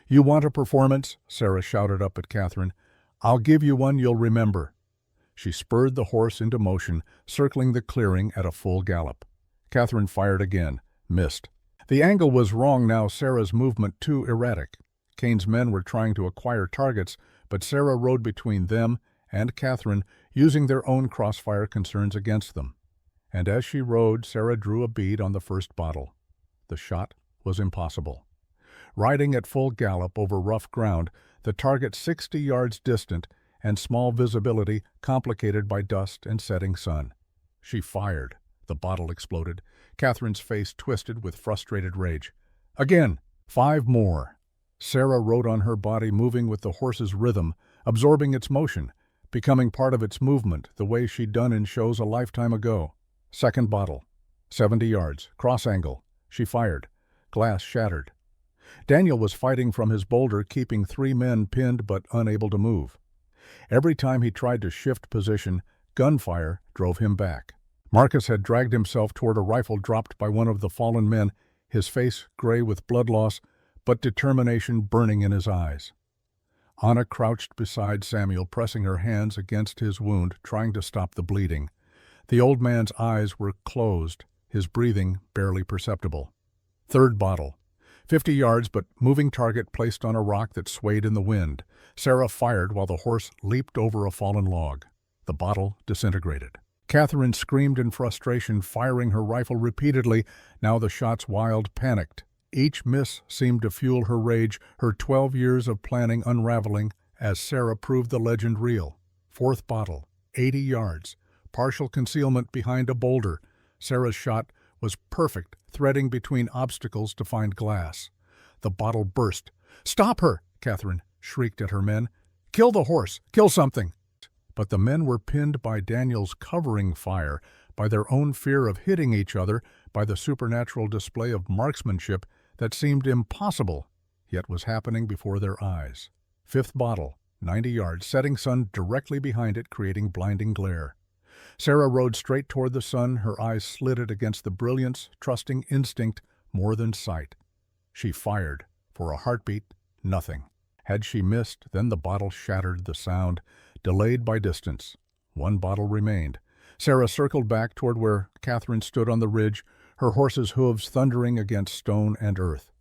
"You want a performance?" Sarah shouted up at Catherine. "I'll give you one you'll remember." She spurred the horse into motion, circling the clearing at a full gallop. Catherine fired again, missed. The angle was wrong now, Sarah's movement too erratic. Kane's men were trying to acquire targets, but Sarah rode between them and Catherine, using their own crossfire concerns against them. And as she rode, Sarah drew a bead on the first bottle. The shot was impossible. Riding at full gallop over rough ground, the target 60 yards distant and small visibility complicated by dust and setting sun. She fired. The bottle exploded. Catherine's face twisted with frustrated rage. Again! 5 more. Sarah rode on her body, moving with the horse's rhythm, absorbing its motion, becoming part of its movement, the way she'd done in shows a lifetime ago. Second bottle. 70 yards. Cross angle. She fired. Glass shattered. Daniel was fighting from his boulder, keeping 3 men pinned but unable to move. Every time he tried to shift position, gunfire drove him back. Marcus had dragged himself toward a rifle dropped by one of the fallen men, his face gray with blood loss, but determination burning in his eyes. Anna crouched beside Samuel, pressing her hands against his wound, trying to stop the bleeding. The old man's eyes were closed, his breathing barely perceptible. Third bottle. 50 yards, but moving target placed on a rock that swayed in the wind. Sarah fired while the horse leaped over a fallen log. The bottle disintegrated. Catherine screamed in frustration, firing her rifle repeatedly. Now the shots wild, panicked. Each miss seemed to fuel her rage, her 12 years of planning unraveling as Sarah proved the legend real. Fourth bottle, 80 yards, partial concealment behind a boulder. Sarah's shot was perfect, threading between obstacles to find glass. The bottle burst. "Stop her!" Catherine shrieked at her men. "Kill the horse! Kill something!" But the men were pinned by Daniel's covering fire, by their own fear of hitting each other, by the supernatural display of marksmanship that seemed impossible, yet was happening before their eyes. Fifth bottle, 90 yards, setting sun directly behind it, creating blinding glare. Sarah rode straight toward the sun, her eyes slitted against the brilliance, trusting instinct more than sight. She fired. For a heartbeat, nothing. Had she missed, then the bottle shattered the sound, delayed by distance. One bottle remained. Sarah circled back toward where Catherine stood on the ridge, her horse's hooves thundering against stone and earth.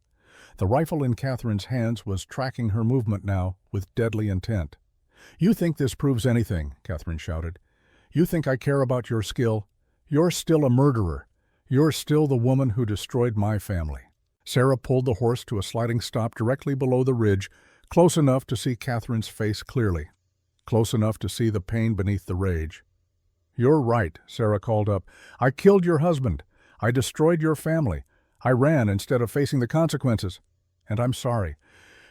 The rifle in Catherine's hands was tracking her movement now with deadly intent. "You think this proves anything?" Catherine shouted. "You think I care about your skill? You're still a murderer. You're still the woman who destroyed my family." Sarah pulled the horse to a sliding stop directly below the ridge, close enough to see Catherine's face clearly, close enough to see the pain beneath the rage. "You're right," Sarah called up. "I killed your husband. I destroyed your family. I ran instead of facing the consequences. And I'm sorry.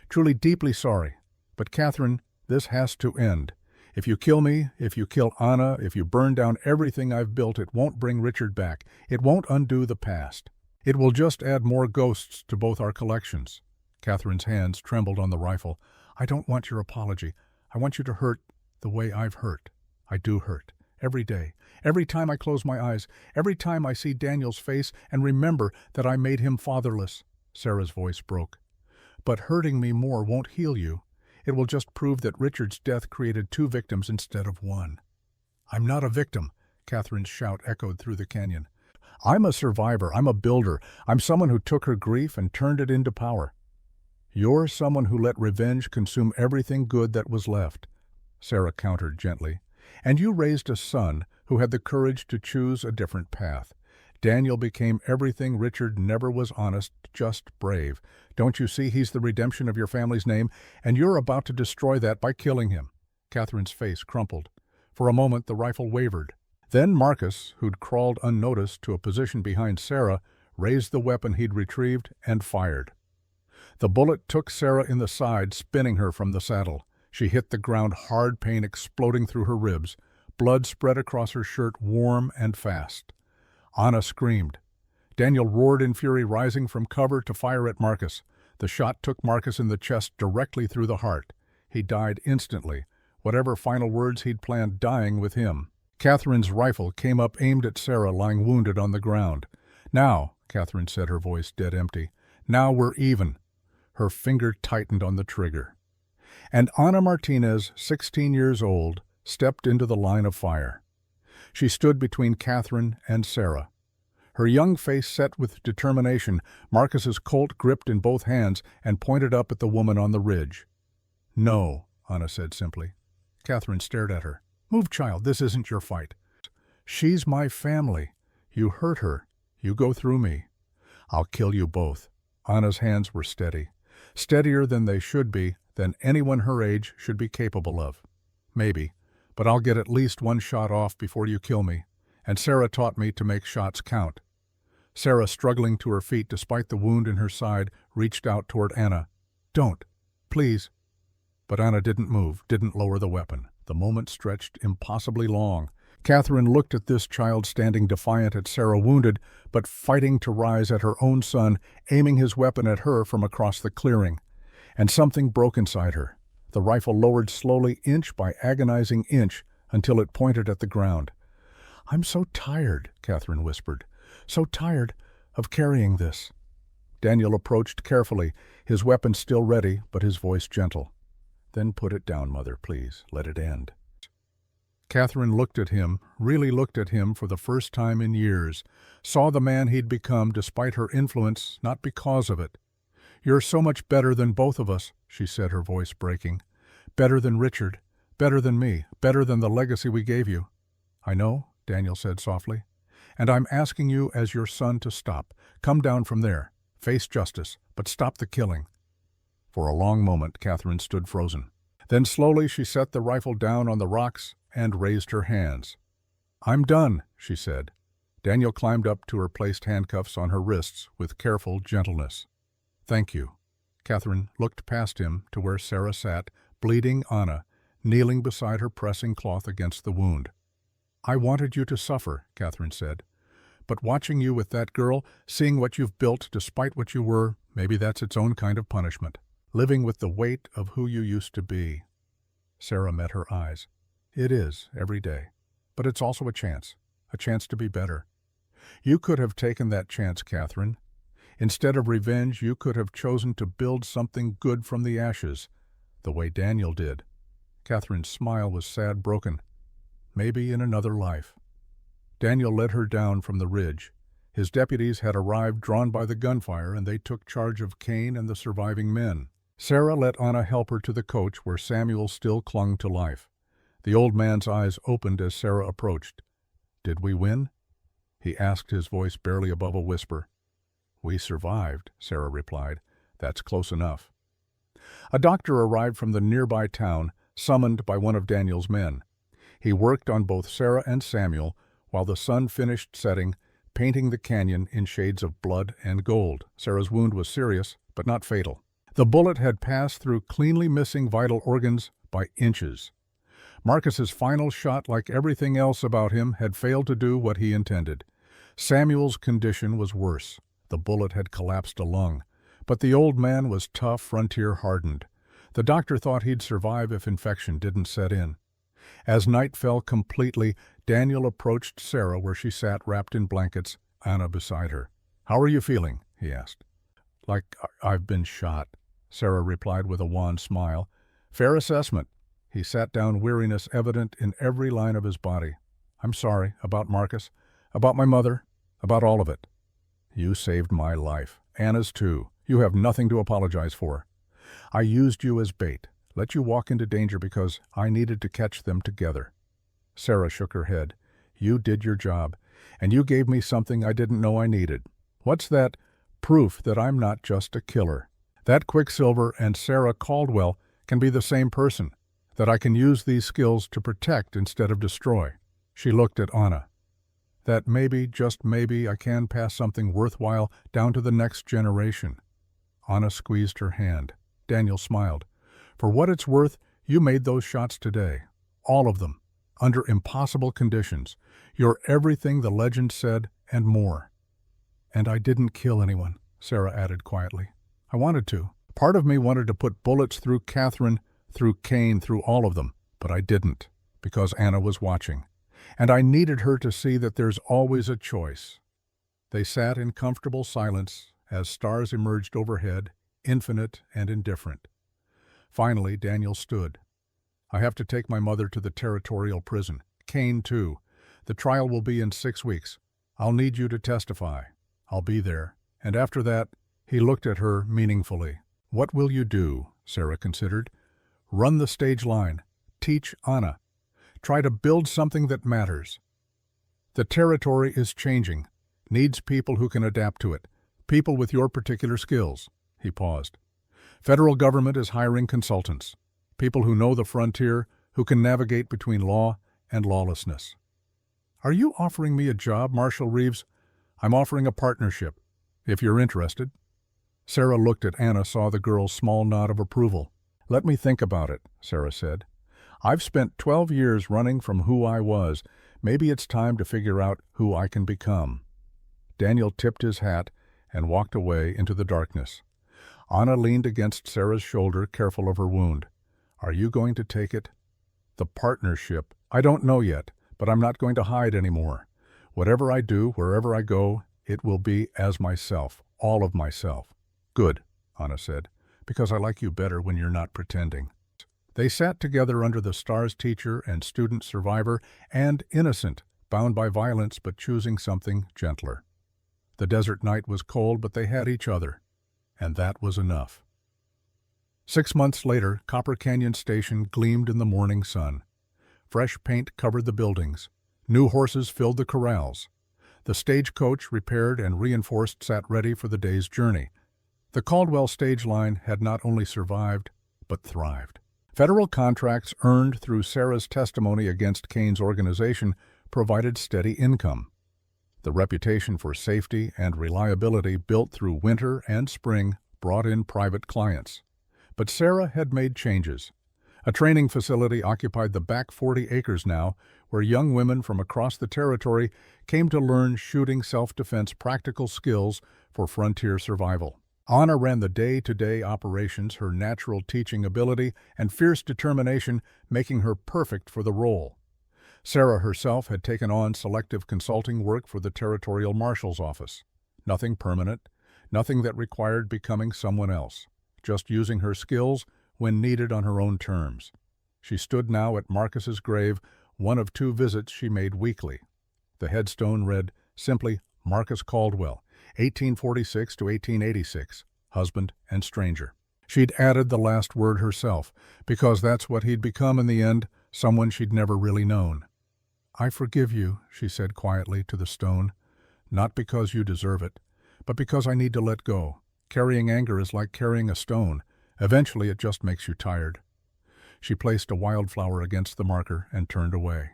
Truly deeply sorry. But Catherine, this has to end. If you kill me, if you kill Anna, if you burn down everything I've built, it won't bring Richard back. It won't undo the past. It will just add more ghosts to both our collections." Catherine's hands trembled on the rifle. "I don't want your apology. I want you to hurt the way I've hurt. I do hurt. Every day. Every time I close my eyes. Every time I see Daniel's face and remember that I made him fatherless." Sarah's voice broke. "But hurting me more won't heal you. It will just prove that Richard's death created 2 victims instead of 1. "I'm not a victim," Catherine's shout echoed through the canyon. "I'm a survivor. I'm a builder. I'm someone who took her grief and turned it into power." "You're someone who let revenge consume everything good that was left," Sarah countered gently. "And you raised a son who had the courage to choose a different path. Daniel became everything Richard never was: honest, just, brave. Don't you see he's the redemption of your family's name? And you're about to destroy that by killing him." Catherine's face crumpled. For a moment the rifle wavered. Then Marcus, who'd crawled unnoticed to a position behind Sarah, raised the weapon he'd retrieved and fired. The bullet took Sarah in the side, spinning her from the saddle. She hit the ground hard, pain exploding through her ribs. Blood spread across her shirt, warm and fast. Anna screamed. Daniel roared in fury, rising from cover to fire at Marcus. The shot took Marcus in the chest directly through the heart. He died instantly, whatever final words he'd planned dying with him. Catherine's rifle came up, aimed at Sarah, lying wounded on the ground. "Now," Catherine said, her voice dead empty, "now we're even." Her finger tightened on the trigger. And Ana Martinez, 16 years old, stepped into the line of fire. She stood between Catherine and Sarah. Her young face set with determination, Marcus's Colt gripped in both hands and pointed up at the woman on the ridge. "No," Ana said simply. Catherine stared at her. "Move, child, this isn't your fight." "She's my family. You hurt her. You go through me. I'll kill you both." Ana's hands were steady. Steadier than they should be, than anyone her age should be capable of. "Maybe, but I'll get at least 1 shot off before you kill me. And Sarah taught me to make shots count." Sarah, struggling to her feet despite the wound in her side, reached out toward Anna. "Don't. Please." But Anna didn't move, didn't lower the weapon. The moment stretched impossibly long. Catherine looked at this child standing defiant at Sarah, wounded, but fighting to rise at her own son, aiming his weapon at her from across the clearing. And something broke inside her. The rifle lowered slowly, inch by agonizing inch, until it pointed at the ground. "I'm so tired," Catherine whispered. "So tired of carrying this." Daniel approached carefully, his weapon still ready, but his voice gentle. "Then put it down, Mother, please. Let it end." Catherine looked at him, really looked at him for the first time in years, saw the man he'd become despite her influence, not because of it. "You're so much better than both of us," she said, her voice breaking. "Better than Richard, better than me, better than the legacy we gave you." "I know," Daniel said softly, "and I'm asking you as your son to stop. Come down from there. Face justice, but stop the killing." For a long moment, Catherine stood frozen. Then slowly she set the rifle down on the rocks and raised her hands. "I'm done," she said. Daniel climbed up to her, placed handcuffs on her wrists with careful gentleness. "Thank you." Catherine looked past him to where Sarah sat, bleeding Anna, kneeling beside her, pressing cloth against the wound. "I wanted you to suffer," Catherine said. "But watching you with that girl, seeing what you've built despite what you were, maybe that's its own kind of punishment. Living with the weight of who you used to be." Sarah met her eyes. "It is, every day. But it's also a chance to be better. You could have taken that chance, Catherine. Instead of revenge, you could have chosen to build something good from the ashes, the way Daniel did." Catherine's smile was sad, broken. "Maybe in another life." Daniel led her down from the ridge. His deputies had arrived, drawn by the gunfire, and they took charge of Kane and the surviving men. Sarah let Anna help her to the coach, where Samuel still clung to life. The old man's eyes opened as Sarah approached. "Did we win?" he asked, his voice barely above a whisper. "We survived," Sarah replied. "That's close enough." A doctor arrived from the nearby town, summoned by one of Daniel's men. He worked on both Sarah and Samuel while the sun finished setting, painting the canyon in shades of blood and gold. Sarah's wound was serious, but not fatal. The bullet had passed through, cleanly missing vital organs by inches. Marcus's final shot, like everything else about him, had failed to do what he intended. Samuel's condition was worse. The bullet had collapsed a lung. But the old man was tough, frontier-hardened. The doctor thought he'd survive if infection didn't set in. As night fell completely, Daniel approached Sarah where she sat wrapped in blankets, Anna beside her. "How are you feeling?" he asked. "Like I've been shot," Sarah replied with a wan smile. "Fair assessment." He sat down, weariness evident in every line of his body. "I'm sorry about Marcus, about my mother, about all of it." "You saved my life. Anna's too. You have nothing to apologize for. I used you as bait, let you walk into danger because I needed to catch them together." Sarah shook her head. "You did your job, and you gave me something I didn't know I needed." "What's that?" "Proof that I'm not just a killer. That Quicksilver and Sarah Caldwell can be the same person, that I can use these skills to protect instead of destroy." She looked at Anna. "That maybe, just maybe, I can pass something worthwhile down to the next generation." Anna squeezed her hand. Daniel smiled. "For what it's worth, you made those shots today. All of them. Under impossible conditions. You're everything the legend said, and more." "And I didn't kill anyone," Sarah added quietly. "I wanted to. Part of me wanted to put bullets through Catherine, through Kane, through all of them. But I didn't, because Anna was watching. And I needed her to see that there's always a choice." They sat in comfortable silence as stars emerged overhead, infinite and indifferent. Finally, Daniel stood. "I have to take my mother to the territorial prison. Kane, too. The trial will be in 6 weeks. I'll need you to testify. I'll be there. And after that," he looked at her meaningfully. "What will you do?" Sarah considered. "Run the stage line. Teach Anna. Try to build something that matters. The territory is changing. Needs people who can adapt to it. People with your particular skills." He paused. "Federal government is hiring consultants. People who know the frontier, who can navigate between law and lawlessness." "Are you offering me a job, Marshal Reeves?" "I'm offering a partnership, if you're interested." Sarah looked at Anna, saw the girl's small nod of approval. "Let me think about it," Sarah said. "I've spent 12 years running from who I was. Maybe it's time to figure out who I can become." Daniel tipped his hat and walked away into the darkness. Anna leaned against Sarah's shoulder, careful of her wound. "Are you going to take it?" "The partnership. I don't know yet, but I'm not going to hide anymore. Whatever I do, wherever I go, it will be as myself, all of myself." "Good," Anna said, "because I like you better when you're not pretending." They sat together under the stars, teacher and student survivor, and innocent, bound by violence but choosing something gentler. The desert night was cold, but they had each other, and that was enough. 6 months later, Copper Canyon Station gleamed in the morning sun. Fresh paint covered the buildings. New horses filled the corrals. The stagecoach, repaired and reinforced, sat ready for the day's journey. The Caldwell stage line had not only survived, but thrived. Federal contracts earned through Sarah's testimony against Kane's organization provided steady income. The reputation for safety and reliability built through winter and spring brought in private clients. But Sarah had made changes. A training facility occupied the back 40 acres now, where young women from across the territory came to learn shooting, self-defense, practical skills for frontier survival. Anna ran the day-to-day operations, her natural teaching ability and fierce determination making her perfect for the role. Sarah herself had taken on selective consulting work for the Territorial Marshal's Office. Nothing permanent, nothing that required becoming someone else, just using her skills when needed on her own terms. She stood now at Marcus's grave, one of 2 visits she made weekly. The headstone read simply, "Marcus Caldwell, 1846 to 1886, husband and stranger." She'd added the last word herself, because that's what he'd become in the end, someone she'd never really known. "I forgive you," she said quietly to the stone, "not because you deserve it, but because I need to let go. Carrying anger is like carrying a stone. Eventually it just makes you tired." She placed a wildflower against the marker and turned away.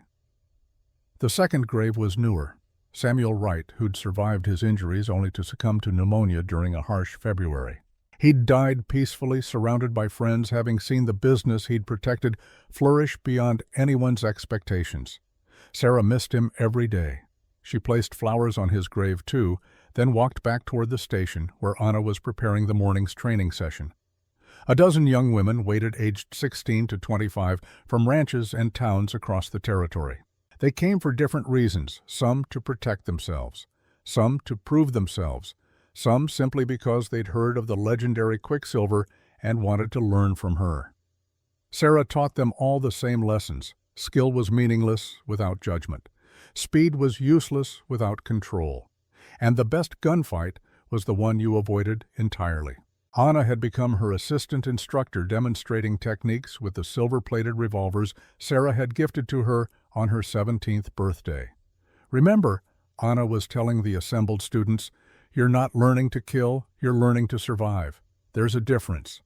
The second grave was newer. Samuel Wright, who'd survived his injuries only to succumb to pneumonia during a harsh February. He'd died peacefully, surrounded by friends, having seen the business he'd protected flourish beyond anyone's expectations. Sarah missed him every day. She placed flowers on his grave too, then walked back toward the station, where Anna was preparing the morning's training session. A dozen young women waited, aged 16 to 25, from ranches and towns across the territory. They came for different reasons, some to protect themselves, some to prove themselves, some simply because they'd heard of the legendary Quicksilver and wanted to learn from her. Sarah taught them all the same lessons. Skill was meaningless without judgment. Speed was useless without control. And the best gunfight was the one you avoided entirely. Anna had become her assistant instructor, demonstrating techniques with the silver-plated revolvers Sarah had gifted to her on her 17th birthday. "Remember," Anna was telling the assembled students, "you're not learning to kill, you're learning to survive. There's a difference."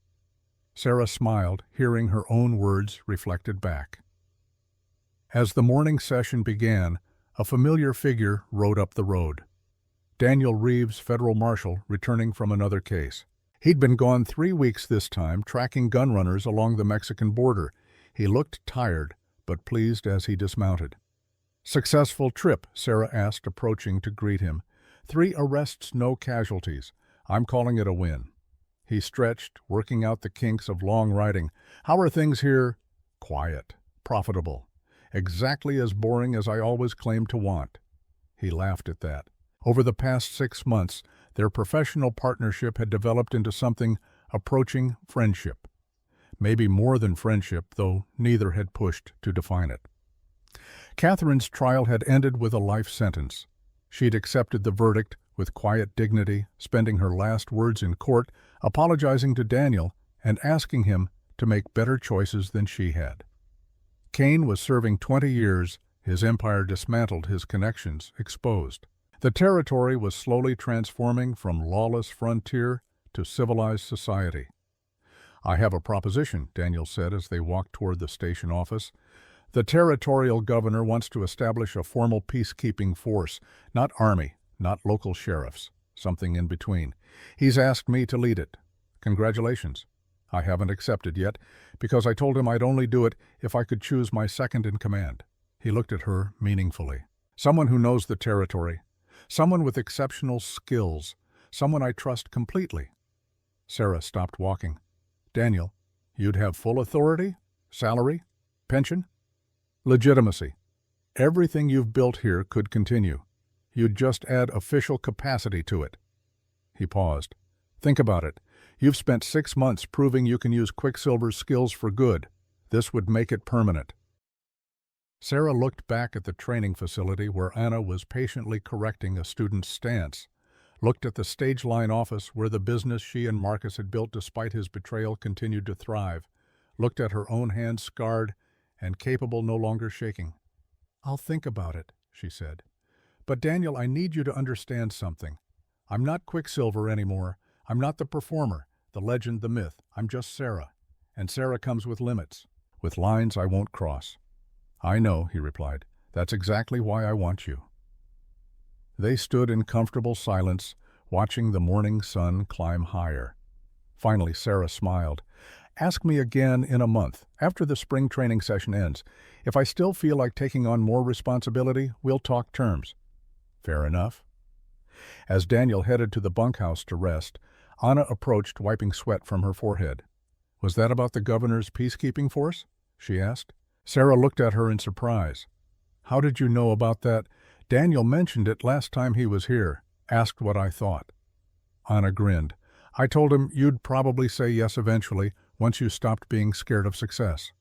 Sarah smiled, hearing her own words reflected back. As the morning session began, a familiar figure rode up the road. Daniel Reeves, federal marshal, returning from another case. He'd been gone 3 weeks this time, tracking gun runners along the Mexican border. He looked tired, but pleased as he dismounted. "Successful trip?" Sarah asked, approaching to greet him. "3 arrests, no casualties. I'm calling it a win." He stretched, working out the kinks of long riding. "How are things here?" "Quiet. Profitable. Exactly as boring as I always claimed to want." He laughed at that. Over the past 6 months, their professional partnership had developed into something approaching friendship. Maybe more than friendship, though neither had pushed to define it. Catherine's trial had ended with a life sentence. She'd accepted the verdict with quiet dignity, spending her last words in court, apologizing to Daniel and asking him to make better choices than she had. Kane was serving 20 years, his empire dismantled, his connections exposed. The territory was slowly transforming from lawless frontier to civilized society. "I have a proposition," Daniel said as they walked toward the station office. "The territorial governor wants to establish a formal peacekeeping force, not army, not local sheriffs, something in between. He's asked me to lead it. Congratulations. I haven't accepted yet, because I told him I'd only do it if I could choose my second in command." He looked at her meaningfully. "Someone who knows the territory. Someone with exceptional skills. Someone I trust completely." Sarah stopped walking. "Daniel, you'd have full authority? Salary? Pension?" "Legitimacy." Everything you've built here could continue. You'd just add official capacity to it." He paused. "Think about it. You've spent 6 months proving you can use Quicksilver's skills for good. This would make it permanent." Sarah looked back at the training facility where Anna was patiently correcting a student's stance, looked at the stage line office where the business she and Marcus had built despite his betrayal continued to thrive, looked at her own hands scarred and capable no longer shaking. "I'll think about it," she said. "But Daniel, I need you to understand something. I'm not Quicksilver anymore. I'm not the performer, the legend, the myth. I'm just Sarah. And Sarah comes with limits, with lines I won't cross." "I know," he replied. "That's exactly why I want you." They stood in comfortable silence, watching the morning sun climb higher. Finally, Sarah smiled. "Ask me again in a month, after the spring training session ends. If I still feel like taking on more responsibility, we'll talk terms." "Fair enough." As Daniel headed to the bunkhouse to rest, Anna approached, wiping sweat from her forehead. "Was that about the governor's peacekeeping force?" she asked. Sarah looked at her in surprise. "How did you know about that? Daniel mentioned it last time he was here, asked what I thought." Anna grinned. "I told him you'd probably say yes eventually, once you stopped being scared of success."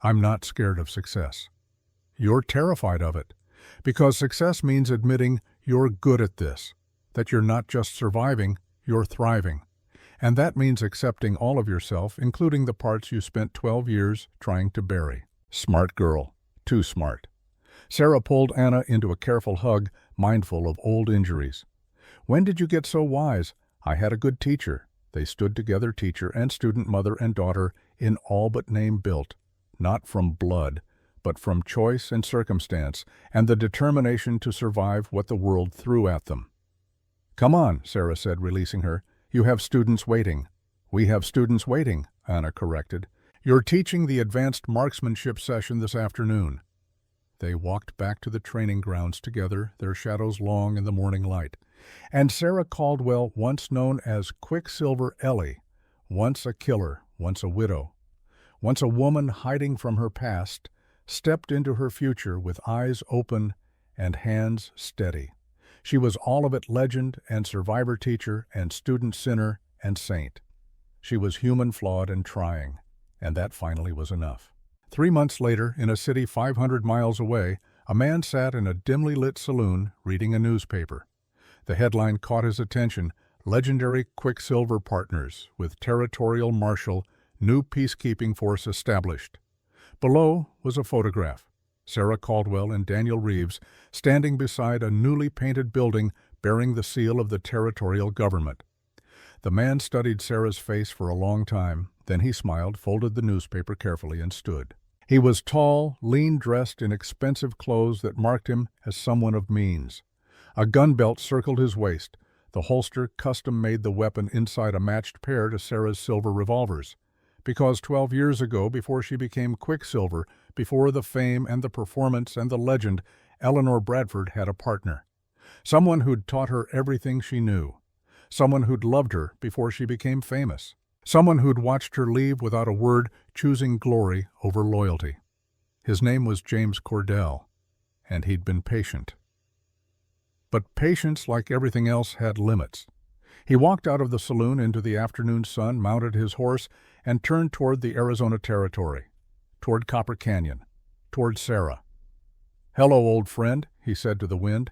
"I'm not scared of success." "You're terrified of it, because success means admitting you're good at this, that you're not just surviving, you're thriving. And that means accepting all of yourself, including the parts you spent 12 years trying to bury." "Smart girl. Too smart." Sarah pulled Anna into a careful hug, mindful of old injuries. "When did you get so wise? I had a good teacher." They stood together, teacher and student, mother and daughter, in all but name built, not from blood, but from choice and circumstance, and the determination to survive what the world threw at them. "Come on," Sarah said, releasing her. "You have students waiting." "We have students waiting," Anna corrected. "You're teaching the advanced marksmanship session this afternoon." They walked back to the training grounds together, their shadows long in the morning light. And Sarah Caldwell, once known as Quicksilver Ellie, once a killer, once a widow, once a woman hiding from her past, stepped into her future with eyes open and hands steady. She was all of it, legend and survivor, teacher and student, sinner and saint. She was human, flawed and trying, and that finally was enough. 3 months later, in a city 500 miles away, a man sat in a dimly lit saloon reading a newspaper. The headline caught his attention: "Legendary Quicksilver Partners with Territorial Marshal, New Peacekeeping Force Established." Below was a photograph. Sarah Caldwell and Daniel Reeves standing beside a newly painted building bearing the seal of the territorial government. The man studied Sarah's face for a long time. Then he smiled, folded the newspaper carefully, and stood. He was tall, lean, dressed in expensive clothes that marked him as someone of means. A gun belt circled his waist. The holster custom made the weapon inside a matched pair to Sarah's silver revolvers. Because 12 years ago, before she became Quicksilver, before the fame and the performance and the legend, Eleanor Bradford had a partner. Someone who'd taught her everything she knew. Someone who'd loved her before she became famous. Someone who'd watched her leave without a word, choosing glory over loyalty. His name was James Cordell, and he'd been patient. But patience, like everything else, had limits. He walked out of the saloon into the afternoon sun, mounted his horse, and turned toward the Arizona Territory, toward Copper Canyon, toward Sarah. "Hello, old friend," he said to the wind.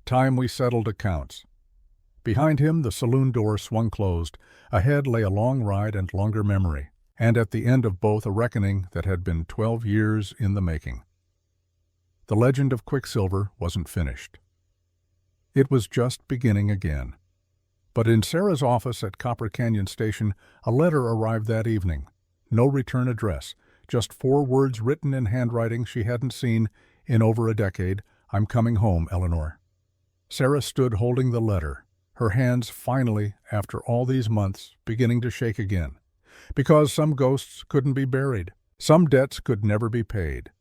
"Time we settled accounts." Behind him, the saloon door swung closed. Ahead lay a long ride and longer memory, and at the end of both a reckoning that had been 12 years in the making. The legend of Quicksilver wasn't finished. It was just beginning again. But in Sarah's office at Copper Canyon Station, a letter arrived that evening. No return address, just 4 words written in handwriting she hadn't seen in over a decade. "I'm coming home, Eleanor." Sarah stood holding the letter, her hands finally, after all these months, beginning to shake again. Because some ghosts couldn't be buried, some debts could never be paid,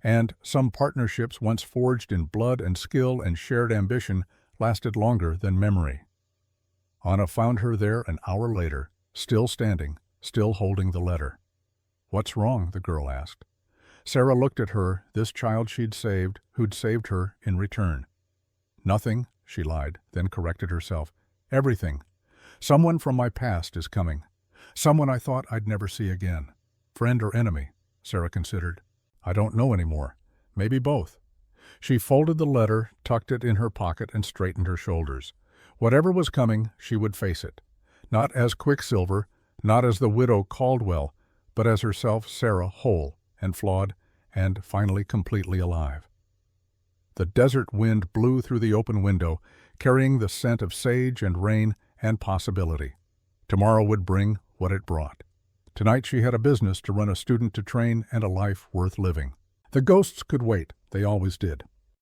and some partnerships once forged in blood and skill and shared ambition lasted longer than memory. Anna found her there an hour later, still standing, still holding the letter. "What's wrong?" the girl asked. Sarah looked at her, this child she'd saved, who'd saved her in return. Nothing, she lied, then corrected herself. Everything. Someone from my past is coming. Someone I thought I'd never see again. Friend or enemy, Sarah considered. I don't know anymore. Maybe both. She folded the letter, tucked it in her pocket, and straightened her shoulders. Whatever was coming, she would face it. Not as Quicksilver, not as the widow Caldwell, but as herself, Sarah, whole and flawed, and finally completely alive. The desert wind blew through the open window, carrying the scent of sage and rain and possibility. Tomorrow would bring what it brought. Tonight she had a business to run, a student to train, and a life worth living. The ghosts could wait, they always did.